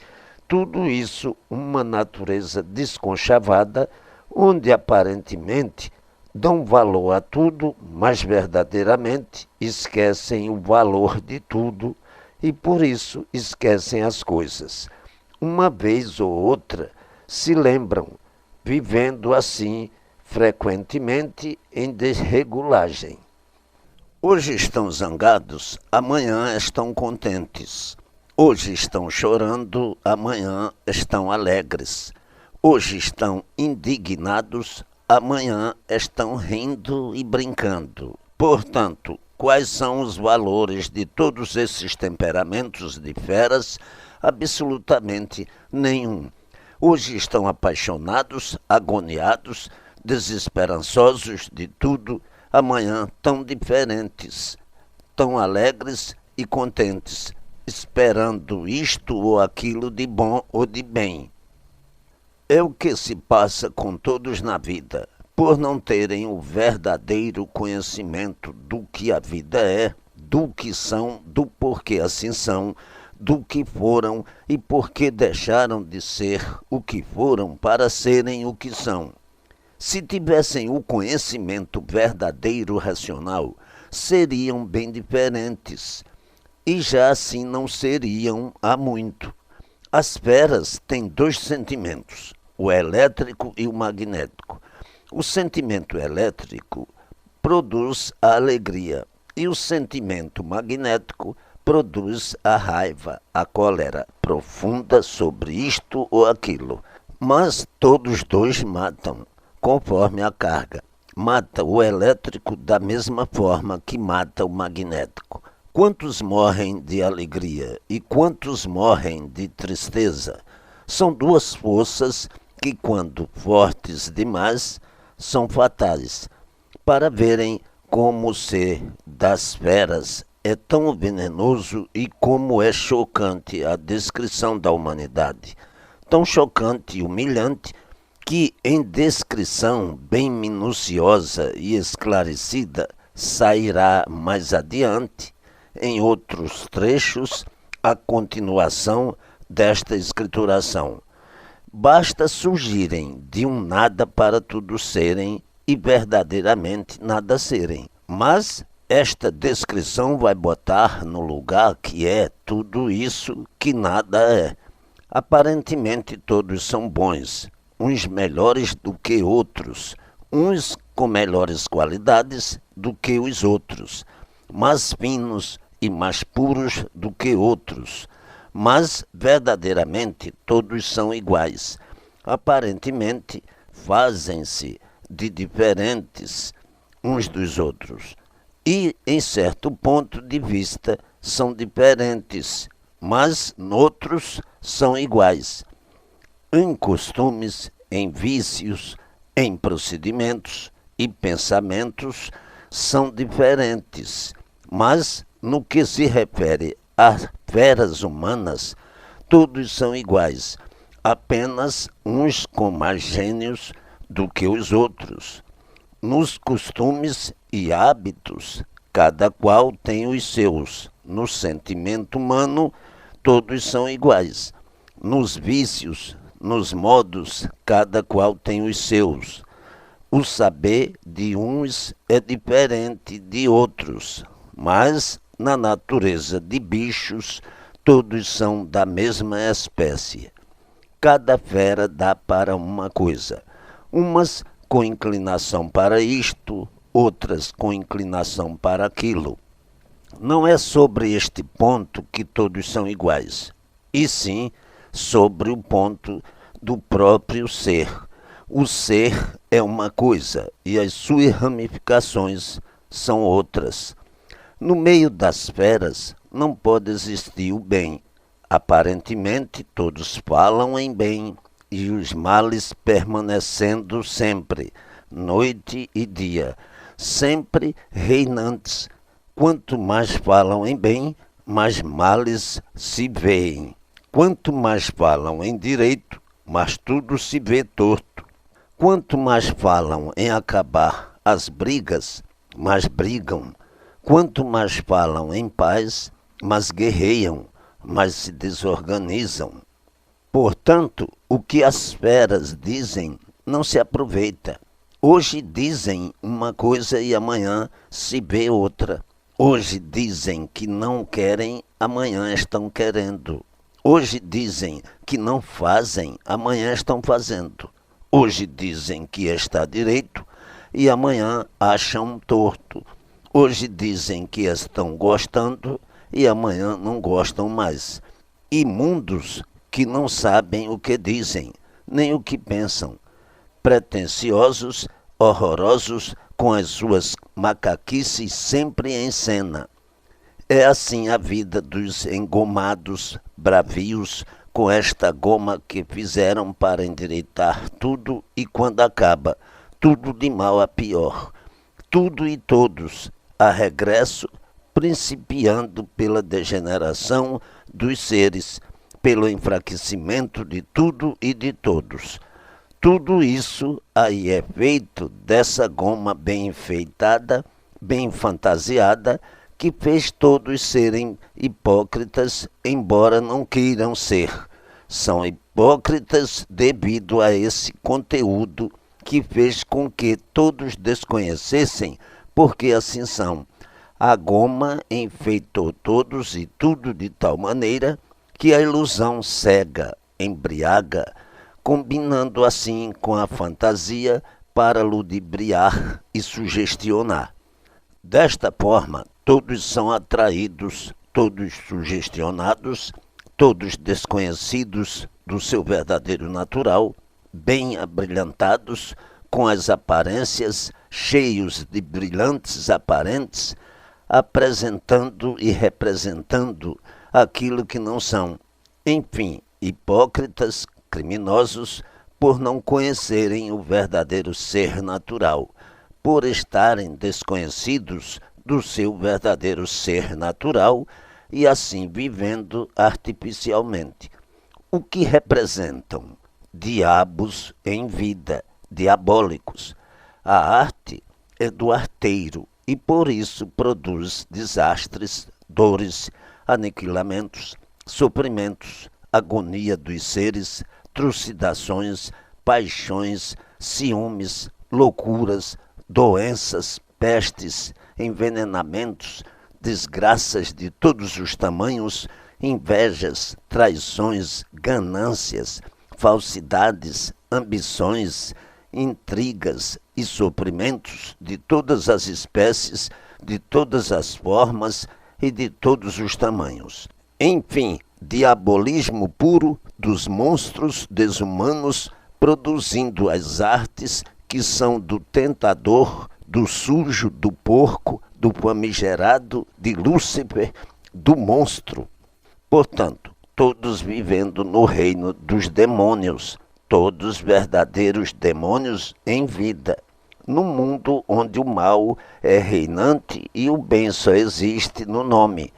tudo isso uma natureza desconchavada, onde aparentemente dão valor a tudo, mas verdadeiramente esquecem o valor de tudo e por isso esquecem as coisas. Uma vez ou outra se lembram, vivendo assim frequentemente em desregulagem. Hoje estão zangados, amanhã estão contentes. Hoje estão chorando, amanhã estão alegres. Hoje estão indignados, amanhã estão rindo e brincando. Portanto, quais são os valores de todos esses temperamentos de feras? Absolutamente nenhum. Hoje estão apaixonados, agoniados, desesperançosos de tudo, amanhã tão diferentes, tão alegres e contentes, esperando isto ou aquilo de bom ou de bem. É o que se passa com todos na vida, por não terem o verdadeiro conhecimento do que a vida é, do que são, do porquê assim são, do que foram e por que deixaram de ser o que foram para serem o que são. Se tivessem o conhecimento verdadeiro racional, seriam bem diferentes. E já assim não seriam há muito. As feras têm dois sentimentos, o elétrico e o magnético. O sentimento elétrico produz a alegria e o sentimento magnético produz a raiva, a cólera profunda sobre isto ou aquilo. Mas todos dois matam, conforme a carga. Mata o elétrico da mesma forma que mata o magnético. Quantos morrem de alegria e quantos morrem de tristeza? São duas forças que, quando fortes demais, são fatais. Para verem como o ser das feras é tão venenoso e como é chocante a descrição da humanidade. Tão chocante e humilhante que, em descrição bem minuciosa e esclarecida, sairá mais adiante, em outros trechos, a continuação desta escrituração. Basta surgirem de um nada para tudo serem e verdadeiramente nada serem. Mas esta descrição vai botar no lugar que é tudo isso que nada é. Aparentemente todos são bons, uns melhores do que outros, uns com melhores qualidades do que os outros, mais finos e mais puros do que outros. Mas verdadeiramente todos são iguais. Aparentemente fazem-se de diferentes uns dos outros. E, em certo ponto de vista, são diferentes, mas noutros são iguais. Em costumes, em vícios, em procedimentos e pensamentos são diferentes, mas no que se refere às feras humanas, todos são iguais, apenas uns com mais gênios do que os outros. Nos costumes e hábitos, cada qual tem os seus. No sentimento humano, todos são iguais. Nos vícios, nos modos, cada qual tem os seus. O saber de uns é diferente de outros, mas na natureza de bichos, todos são da mesma espécie. Cada fera dá para uma coisa, umas com inclinação para isto, outras com inclinação para aquilo. Não é sobre este ponto que todos são iguais, e sim sobre o ponto do próprio ser. O ser é uma coisa e as suas ramificações são outras. No meio das feras não pode existir o bem. Aparentemente todos falam em bem, e os males permanecendo sempre, noite e dia, sempre reinantes. Quanto mais falam em bem, mais males se veem. Quanto mais falam em direito, mais tudo se vê torto. Quanto mais falam em acabar as brigas, mais brigam. Quanto mais falam em paz, mais guerreiam, mais se desorganizam. Portanto, o que as feras dizem não se aproveita. Hoje dizem uma coisa e amanhã se vê outra. Hoje dizem que não querem, amanhã estão querendo. Hoje dizem que não fazem, amanhã estão fazendo. Hoje dizem que está direito e amanhã acham torto. Hoje dizem que estão gostando e amanhã não gostam mais. Imundos que não sabem o que dizem, nem o que pensam. Pretensiosos, horrorosos, com as suas macaquices sempre em cena. É assim a vida dos engomados bravios, com esta goma que fizeram para endireitar tudo e quando acaba, tudo de mal a pior. Tudo e todos a regresso, principiando pela degeneração dos seres, pelo enfraquecimento de tudo e de todos. Tudo isso aí é feito dessa goma bem enfeitada, bem fantasiada, que fez todos serem hipócritas, embora não queiram ser. São hipócritas devido a esse conteúdo que fez com que todos desconhecessem, porque assim são. A goma enfeitou todos e tudo de tal maneira que a ilusão cega, embriaga, combinando assim com a fantasia para ludibriar e sugestionar. Desta forma, todos são atraídos, todos sugestionados, todos desconhecidos do seu verdadeiro natural, bem abrilhantados, com as aparências, cheios de brilhantes aparentes, apresentando e representando aquilo que não são. Enfim, hipócritas, criminosos, por não conhecerem o verdadeiro ser natural, por estarem desconhecidos do seu verdadeiro ser natural e assim vivendo artificialmente. O que representam? Diabos em vida, diabólicos. A arte é do arteiro e por isso produz desastres, dores, aniquilamentos, sofrimentos, agonia dos seres, trucidações, paixões, ciúmes, loucuras, doenças, pestes, envenenamentos, desgraças de todos os tamanhos, invejas, traições, ganâncias, falsidades, ambições, intrigas e sofrimentos de todas as espécies, de todas as formas e de todos os tamanhos. Enfim, diabolismo puro dos monstros desumanos, produzindo as artes que são do tentador, do sujo, do porco, do famigerado, de Lúcifer, do monstro. Portanto, todos vivendo no reino dos demônios, todos verdadeiros demônios em vida, num mundo onde o mal é reinante e o bem só existe no nome.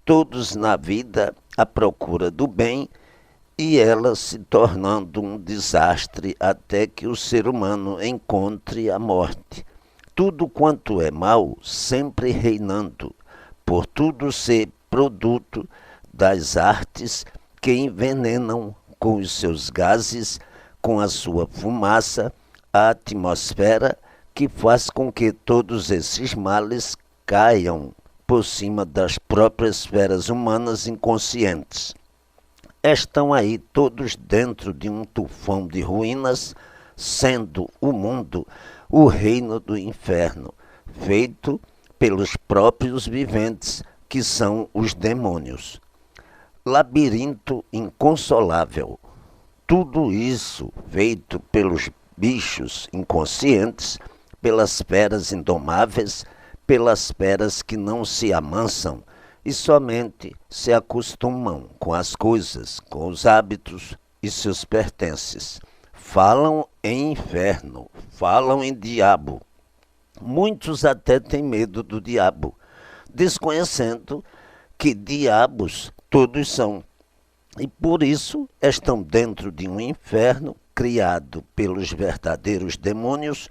Todos na vida à procura do bem e ela se tornando um desastre até que o ser humano encontre a morte. Tudo quanto é mal sempre reinando, por tudo ser produto das artes que envenenam com os seus gases, com a sua fumaça, a atmosfera que faz com que todos esses males caiam por cima das próprias esferas humanas inconscientes. Estão aí todos dentro de um tufão de ruínas, sendo o mundo o reino do inferno, feito pelos próprios viventes, que são os demônios. Labirinto inconsolável. Tudo isso feito pelos bichos inconscientes, pelas feras indomáveis, pelas feras que não se amansam e somente se acostumam com as coisas, com os hábitos e seus pertences. Falam em inferno, falam em diabo. Muitos até têm medo do diabo, desconhecendo que diabos todos são. E por isso estão dentro de um inferno criado pelos verdadeiros demônios.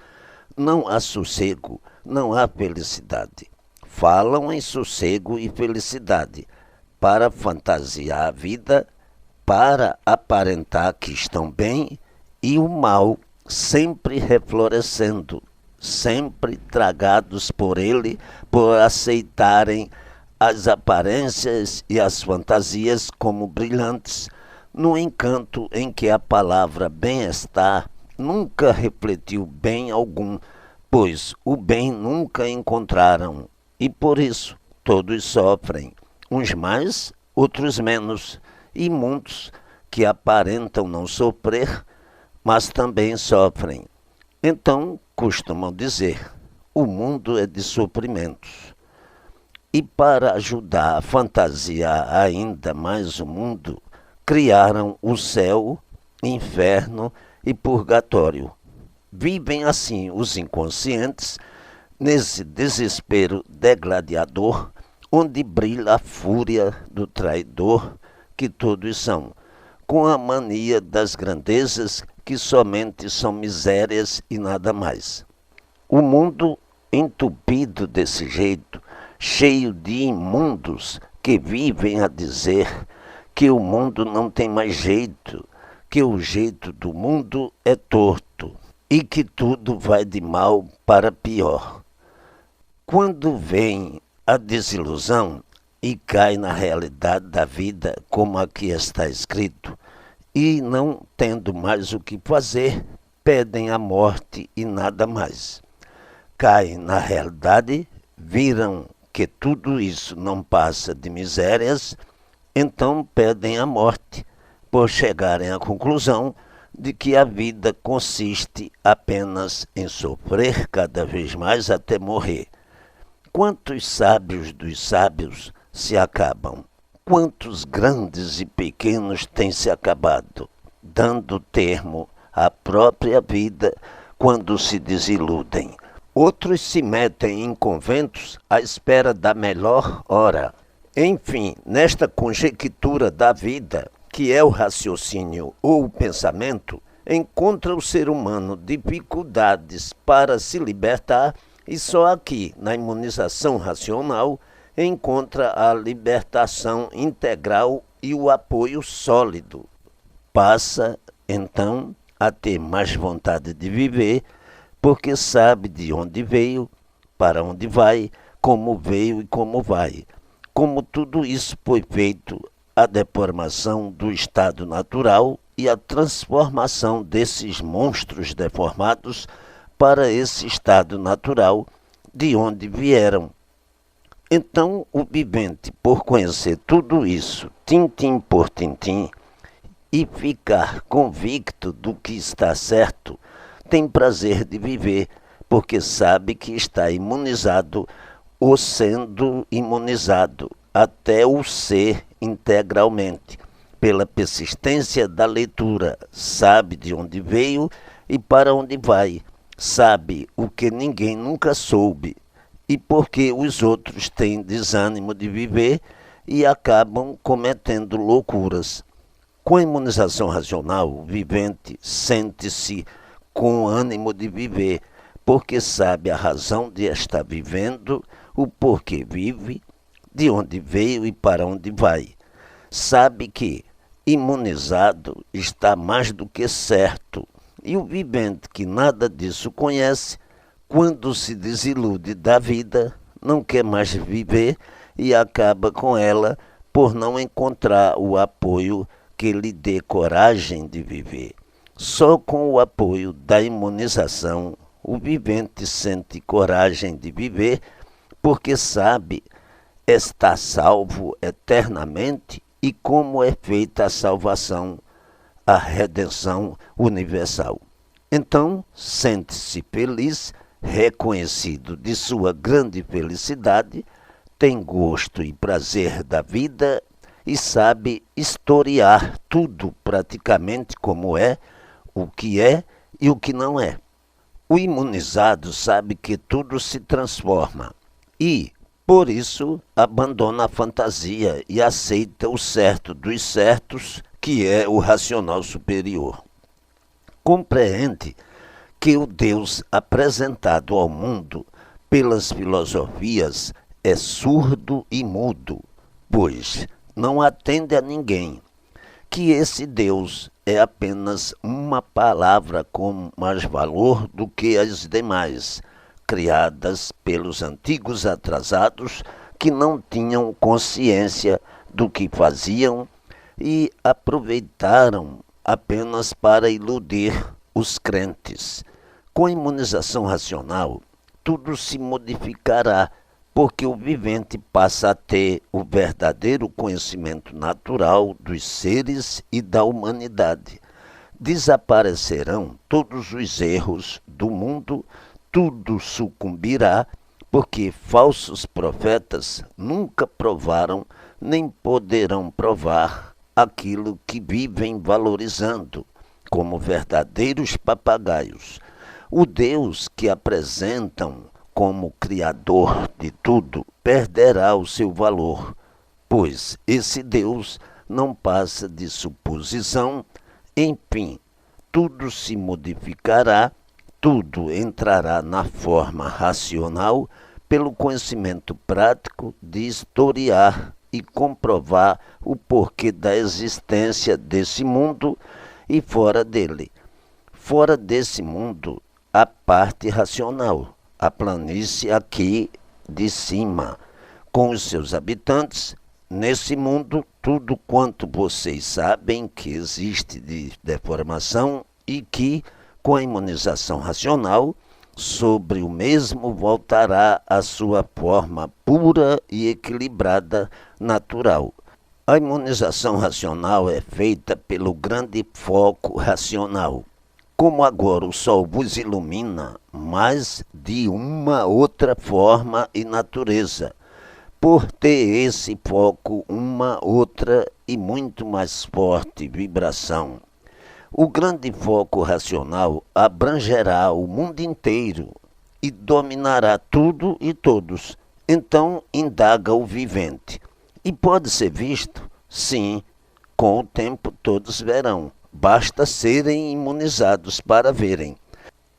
Não há sossego, não há felicidade. Falam em sossego e felicidade para fantasiar a vida, para aparentar que estão bem, e o mal sempre reflorescendo, sempre tragados por ele, por aceitarem as aparências e as fantasias como brilhantes, no encanto em que a palavra bem-estar nunca refletiu bem algum, pois o bem nunca encontraram, e por isso todos sofrem, uns mais, outros menos, e muitos que aparentam não sofrer, mas também sofrem. Então, costumam dizer, o mundo é de sofrimentos. E para ajudar a fantasiar ainda mais o mundo, criaram o céu, inferno e purgatório. Vivem assim os inconscientes, nesse desespero degladiador, onde brilha a fúria do traidor que todos são, com a mania das grandezas que somente são misérias e nada mais. O mundo entupido desse jeito, cheio de imundos que vivem a dizer que o mundo não tem mais jeito, que o jeito do mundo é torto e que tudo vai de mal para pior. Quando vem a desilusão e cai na realidade da vida, como aqui está escrito, e não tendo mais o que fazer, pedem a morte e nada mais. Caem na realidade, viram que tudo isso não passa de misérias, então pedem a morte, por chegarem à conclusão de que a vida consiste apenas em sofrer cada vez mais até morrer. Quantos sábios dos sábios se acabam? Quantos grandes e pequenos têm se acabado, dando termo a própria vida quando se desiludem. Outros se metem em conventos à espera da melhor hora. Enfim, nesta conjectura da vida, que é o raciocínio ou o pensamento, encontra o ser humano dificuldades para se libertar e só aqui, na imunização racional, encontra a libertação integral e o apoio sólido. Passa, então, a ter mais vontade de viver, porque sabe de onde veio, para onde vai, como veio e como vai. Como tudo isso foi feito, a deformação do estado natural e a transformação desses monstros deformados para esse estado natural de onde vieram. Então, o vivente, por conhecer tudo isso, tintim por tintim, e ficar convicto do que está certo, tem prazer de viver, porque sabe que está imunizado ou sendo imunizado, até o ser integralmente. Pela persistência da leitura, sabe de onde veio e para onde vai, sabe o que ninguém nunca soube, e porque os outros têm desânimo de viver e acabam cometendo loucuras. Com a imunização racional, o vivente sente-se com ânimo de viver, porque sabe a razão de estar vivendo, o porquê vive, de onde veio e para onde vai. Sabe que, imunizado, está mais do que certo. E o vivente que nada disso conhece, quando se desilude da vida, não quer mais viver e acaba com ela por não encontrar o apoio que lhe dê coragem de viver. Só com o apoio da imunização, o vivente sente coragem de viver, porque sabe estar salvo eternamente e como é feita a salvação, a redenção universal. Então, sente-se feliz, reconhecido de sua grande felicidade, tem gosto e prazer da vida e sabe historiar tudo praticamente como é, o que é e o que não é. O imunizado sabe que tudo se transforma e, por isso, abandona a fantasia e aceita o certo dos certos, que é o racional superior. Compreende que o Deus apresentado ao mundo pelas filosofias é surdo e mudo, pois não atende a ninguém, que esse Deus é apenas uma palavra com mais valor do que as demais, criadas pelos antigos atrasados que não tinham consciência do que faziam e aproveitaram apenas para iludir os crentes. Com a imunização racional, tudo se modificará, porque o vivente passa a ter o verdadeiro conhecimento natural dos seres e da humanidade. Desaparecerão todos os erros do mundo, tudo sucumbirá, porque falsos profetas nunca provaram nem poderão provar aquilo que vivem valorizando, como verdadeiros papagaios. O Deus que apresentam como Criador de tudo perderá o seu valor, pois esse Deus não passa de suposição. Enfim, tudo se modificará, tudo entrará na forma racional pelo conhecimento prático de historiar e comprovar o porquê da existência desse mundo e fora dele. Fora desse mundo, a parte racional, a planície aqui de cima, com os seus habitantes. Nesse mundo, tudo quanto vocês sabem que existe de deformação e que, com a imunização racional, sobre o mesmo voltará à sua forma pura e equilibrada natural. A imunização racional é feita pelo grande foco racional. Como agora o sol vos ilumina, mas de uma outra forma e natureza, por ter esse foco uma outra e muito mais forte vibração. O grande foco racional abrangerá o mundo inteiro e dominará tudo e todos. Então indaga o vivente. E pode ser visto? Sim, com o tempo todos verão. Basta serem imunizados para verem.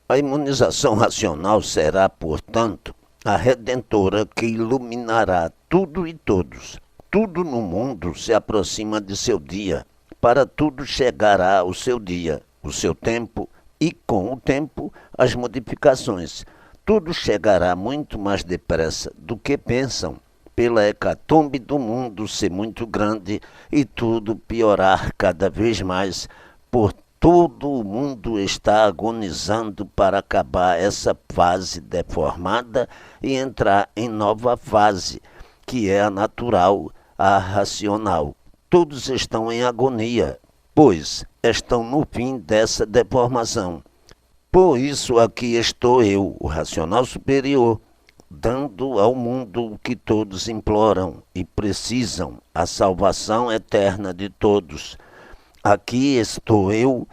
A imunização racional será, portanto, a redentora que iluminará tudo e todos. Tudo no mundo se aproxima de seu dia. Para tudo chegará o seu dia, o seu tempo e, com o tempo, as modificações. Tudo chegará muito mais depressa do que pensam, pela hecatombe do mundo ser muito grande e tudo piorar cada vez mais, por todo o mundo está agonizando para acabar essa fase deformada e entrar em nova fase, que é a natural, a racional. Todos estão em agonia, pois estão no fim dessa deformação. Por isso aqui estou eu, o racional superior, dando ao mundo o que todos imploram e precisam, a salvação eterna de todos. Aqui estou eu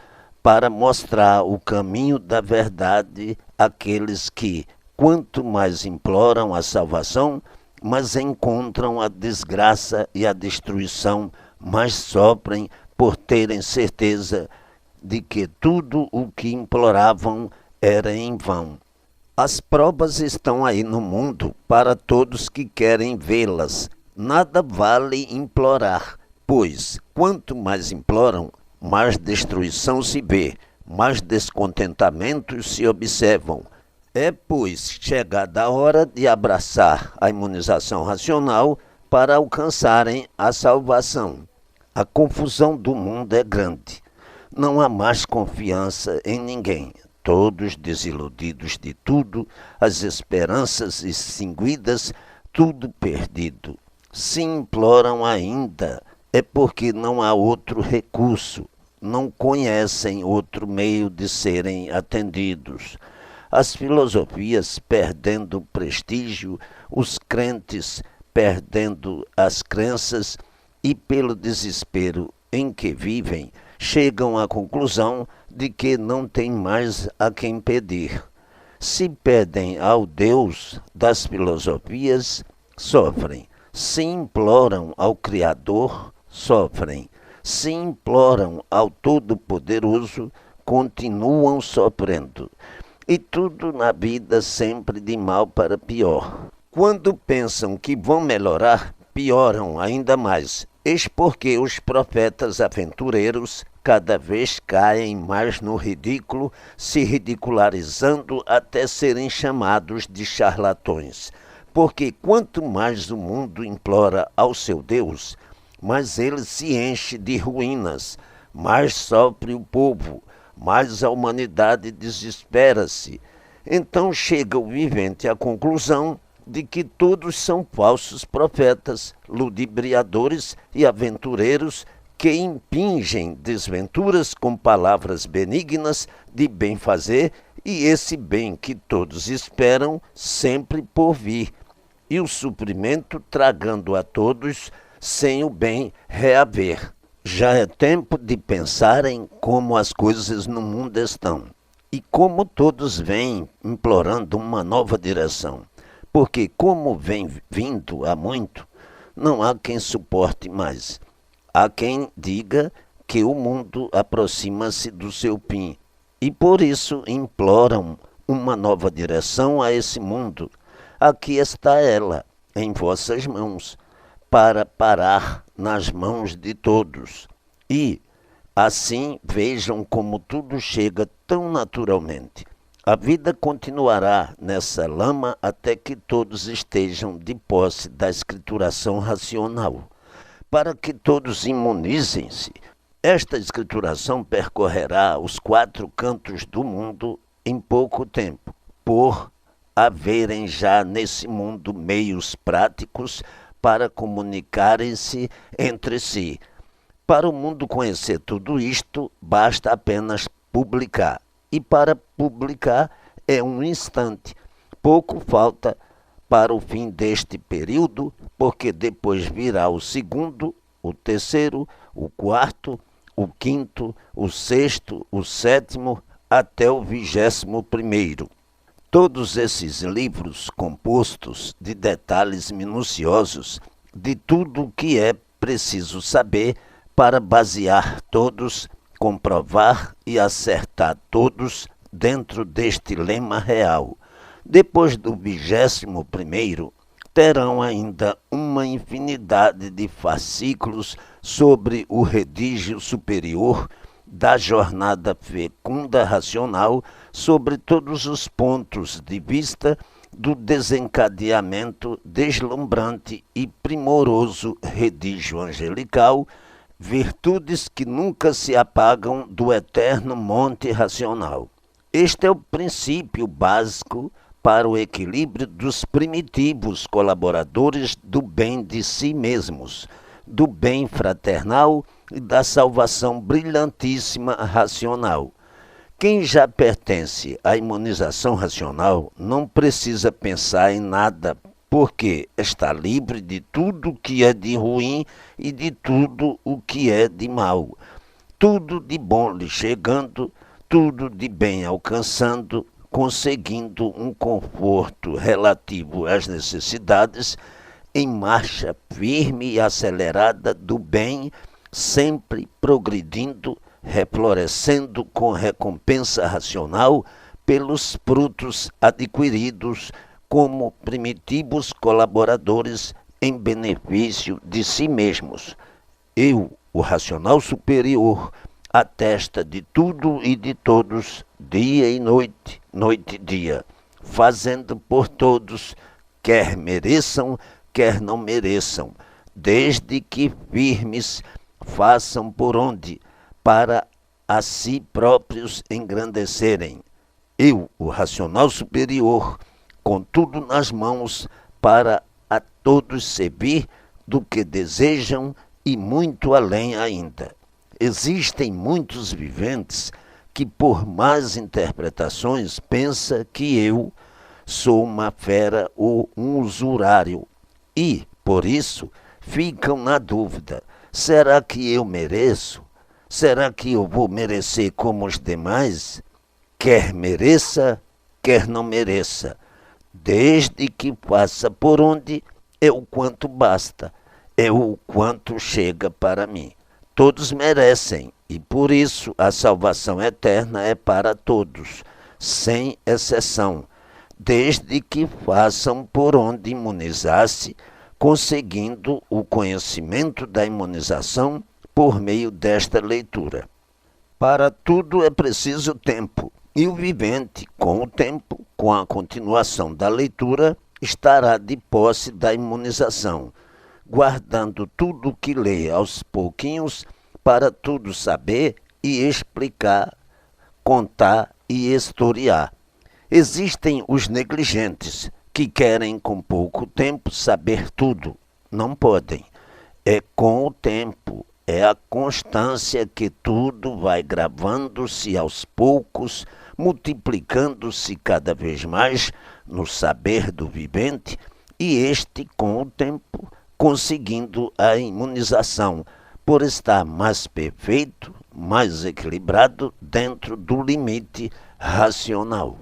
para mostrar o caminho da verdade àqueles que, quanto mais imploram a salvação, mas encontram a desgraça e a destruição, mas sofrem por terem certeza de que tudo o que imploravam era em vão. As provas estão aí no mundo para todos que querem vê-las. Nada vale implorar, pois quanto mais imploram, mais destruição se vê, mais descontentamentos se observam. É, pois, chegada a hora de abraçar a imunização racional para alcançarem a salvação. A confusão do mundo é grande. Não há mais confiança em ninguém. Todos desiludidos de tudo, as esperanças extinguidas, tudo perdido. Se imploram ainda, é porque não há outro recurso, não conhecem outro meio de serem atendidos. As filosofias perdendo prestígio, os crentes perdendo as crenças e, pelo desespero em que vivem, chegam à conclusão de que não tem mais a quem pedir. Se pedem ao Deus das filosofias, sofrem. Se imploram ao Criador, sofrem. Se imploram ao Todo-Poderoso, continuam sofrendo. E tudo na vida sempre de mal para pior. Quando pensam que vão melhorar, pioram ainda mais. Eis porque os profetas aventureiros cada vez caem mais no ridículo, se ridicularizando até serem chamados de charlatões. Porque quanto mais o mundo implora ao seu Deus, mais ele se enche de ruínas, mais sofre o povo, mais a humanidade desespera-se. Então chega o vivente à conclusão de que todos são falsos profetas, ludibriadores e aventureiros que impingem desventuras com palavras benignas de bem fazer e esse bem que todos esperam sempre por vir, e o suprimento tragando a todos sem o bem reaver. Já é tempo de pensarem como as coisas no mundo estão e como todos vêm implorando uma nova direção, porque como vem vindo há muito, não há quem suporte mais. Há quem diga que o mundo aproxima-se do seu fim e por isso imploram uma nova direção a esse mundo. Aqui está ela, em vossas mãos, para parar nas mãos de todos. E, assim, vejam como tudo chega tão naturalmente. A vida continuará nessa lama até que todos estejam de posse da escrituração racional. Para que todos imunizem-se, esta escrituração percorrerá os 4 cantos do mundo em pouco tempo, por haverem já nesse mundo meios práticos para comunicarem-se entre si. Para o mundo conhecer tudo isto, basta apenas publicar. E para publicar é um instante. Pouco falta para o fim deste período, porque depois virá o segundo, o terceiro, o quarto, o quinto, o sexto, o sétimo, até o 21º. Todos esses livros compostos de detalhes minuciosos de tudo o que é preciso saber para basear todos, comprovar e acertar todos dentro deste lema real. Depois do 21º, terão ainda uma infinidade de fascículos sobre o redígio superior da jornada fecunda racional, sobre todos os pontos de vista do desencadeamento deslumbrante e primoroso redígio angelical, virtudes que nunca se apagam do eterno monte racional. Este é o princípio básico para o equilíbrio dos primitivos colaboradores do bem de si mesmos, do bem fraternal e da salvação brilhantíssima racional. Quem já pertence à imunização racional não precisa pensar em nada, porque está livre de tudo o que é de ruim e de tudo o que é de mal. Tudo de bom lhe chegando, tudo de bem alcançando, conseguindo um conforto relativo às necessidades, em marcha firme e acelerada do bem, sempre progredindo, reflorescendo com recompensa racional pelos frutos adquiridos como primitivos colaboradores em benefício de si mesmos. Eu, o racional superior, atesta de tudo e de todos, dia e noite, noite e dia, fazendo por todos, quer mereçam, quer não mereçam, desde que firmes façam por onde, para a si próprios engrandecerem. Eu, o racional superior, com tudo nas mãos, para a todos servir do que desejam e muito além ainda. Existem muitos viventes que, por más interpretações, pensam que eu sou uma fera ou um usurário e, por isso, ficam na dúvida: será que eu mereço? Será que eu vou merecer como os demais? Quer mereça, quer não mereça, desde que faça por onde, é o quanto basta, é o quanto chega para mim. Todos merecem, e por isso a salvação eterna é para todos, sem exceção, desde que façam por onde imunizar-se, conseguindo o conhecimento da imunização por meio desta leitura. Para tudo é preciso tempo, e o vivente, com o tempo, com a continuação da leitura, estará de posse da imunização, guardando tudo o que lê aos pouquinhos, para tudo saber e explicar, contar e historiar. Existem os negligentes, que querem com pouco tempo saber tudo. Não podem. É com o tempo, é a constância que tudo vai gravando-se aos poucos, multiplicando-se cada vez mais no saber do vivente, e este, com o tempo, conseguindo a imunização, por estar mais perfeito, mais equilibrado dentro do limite racional.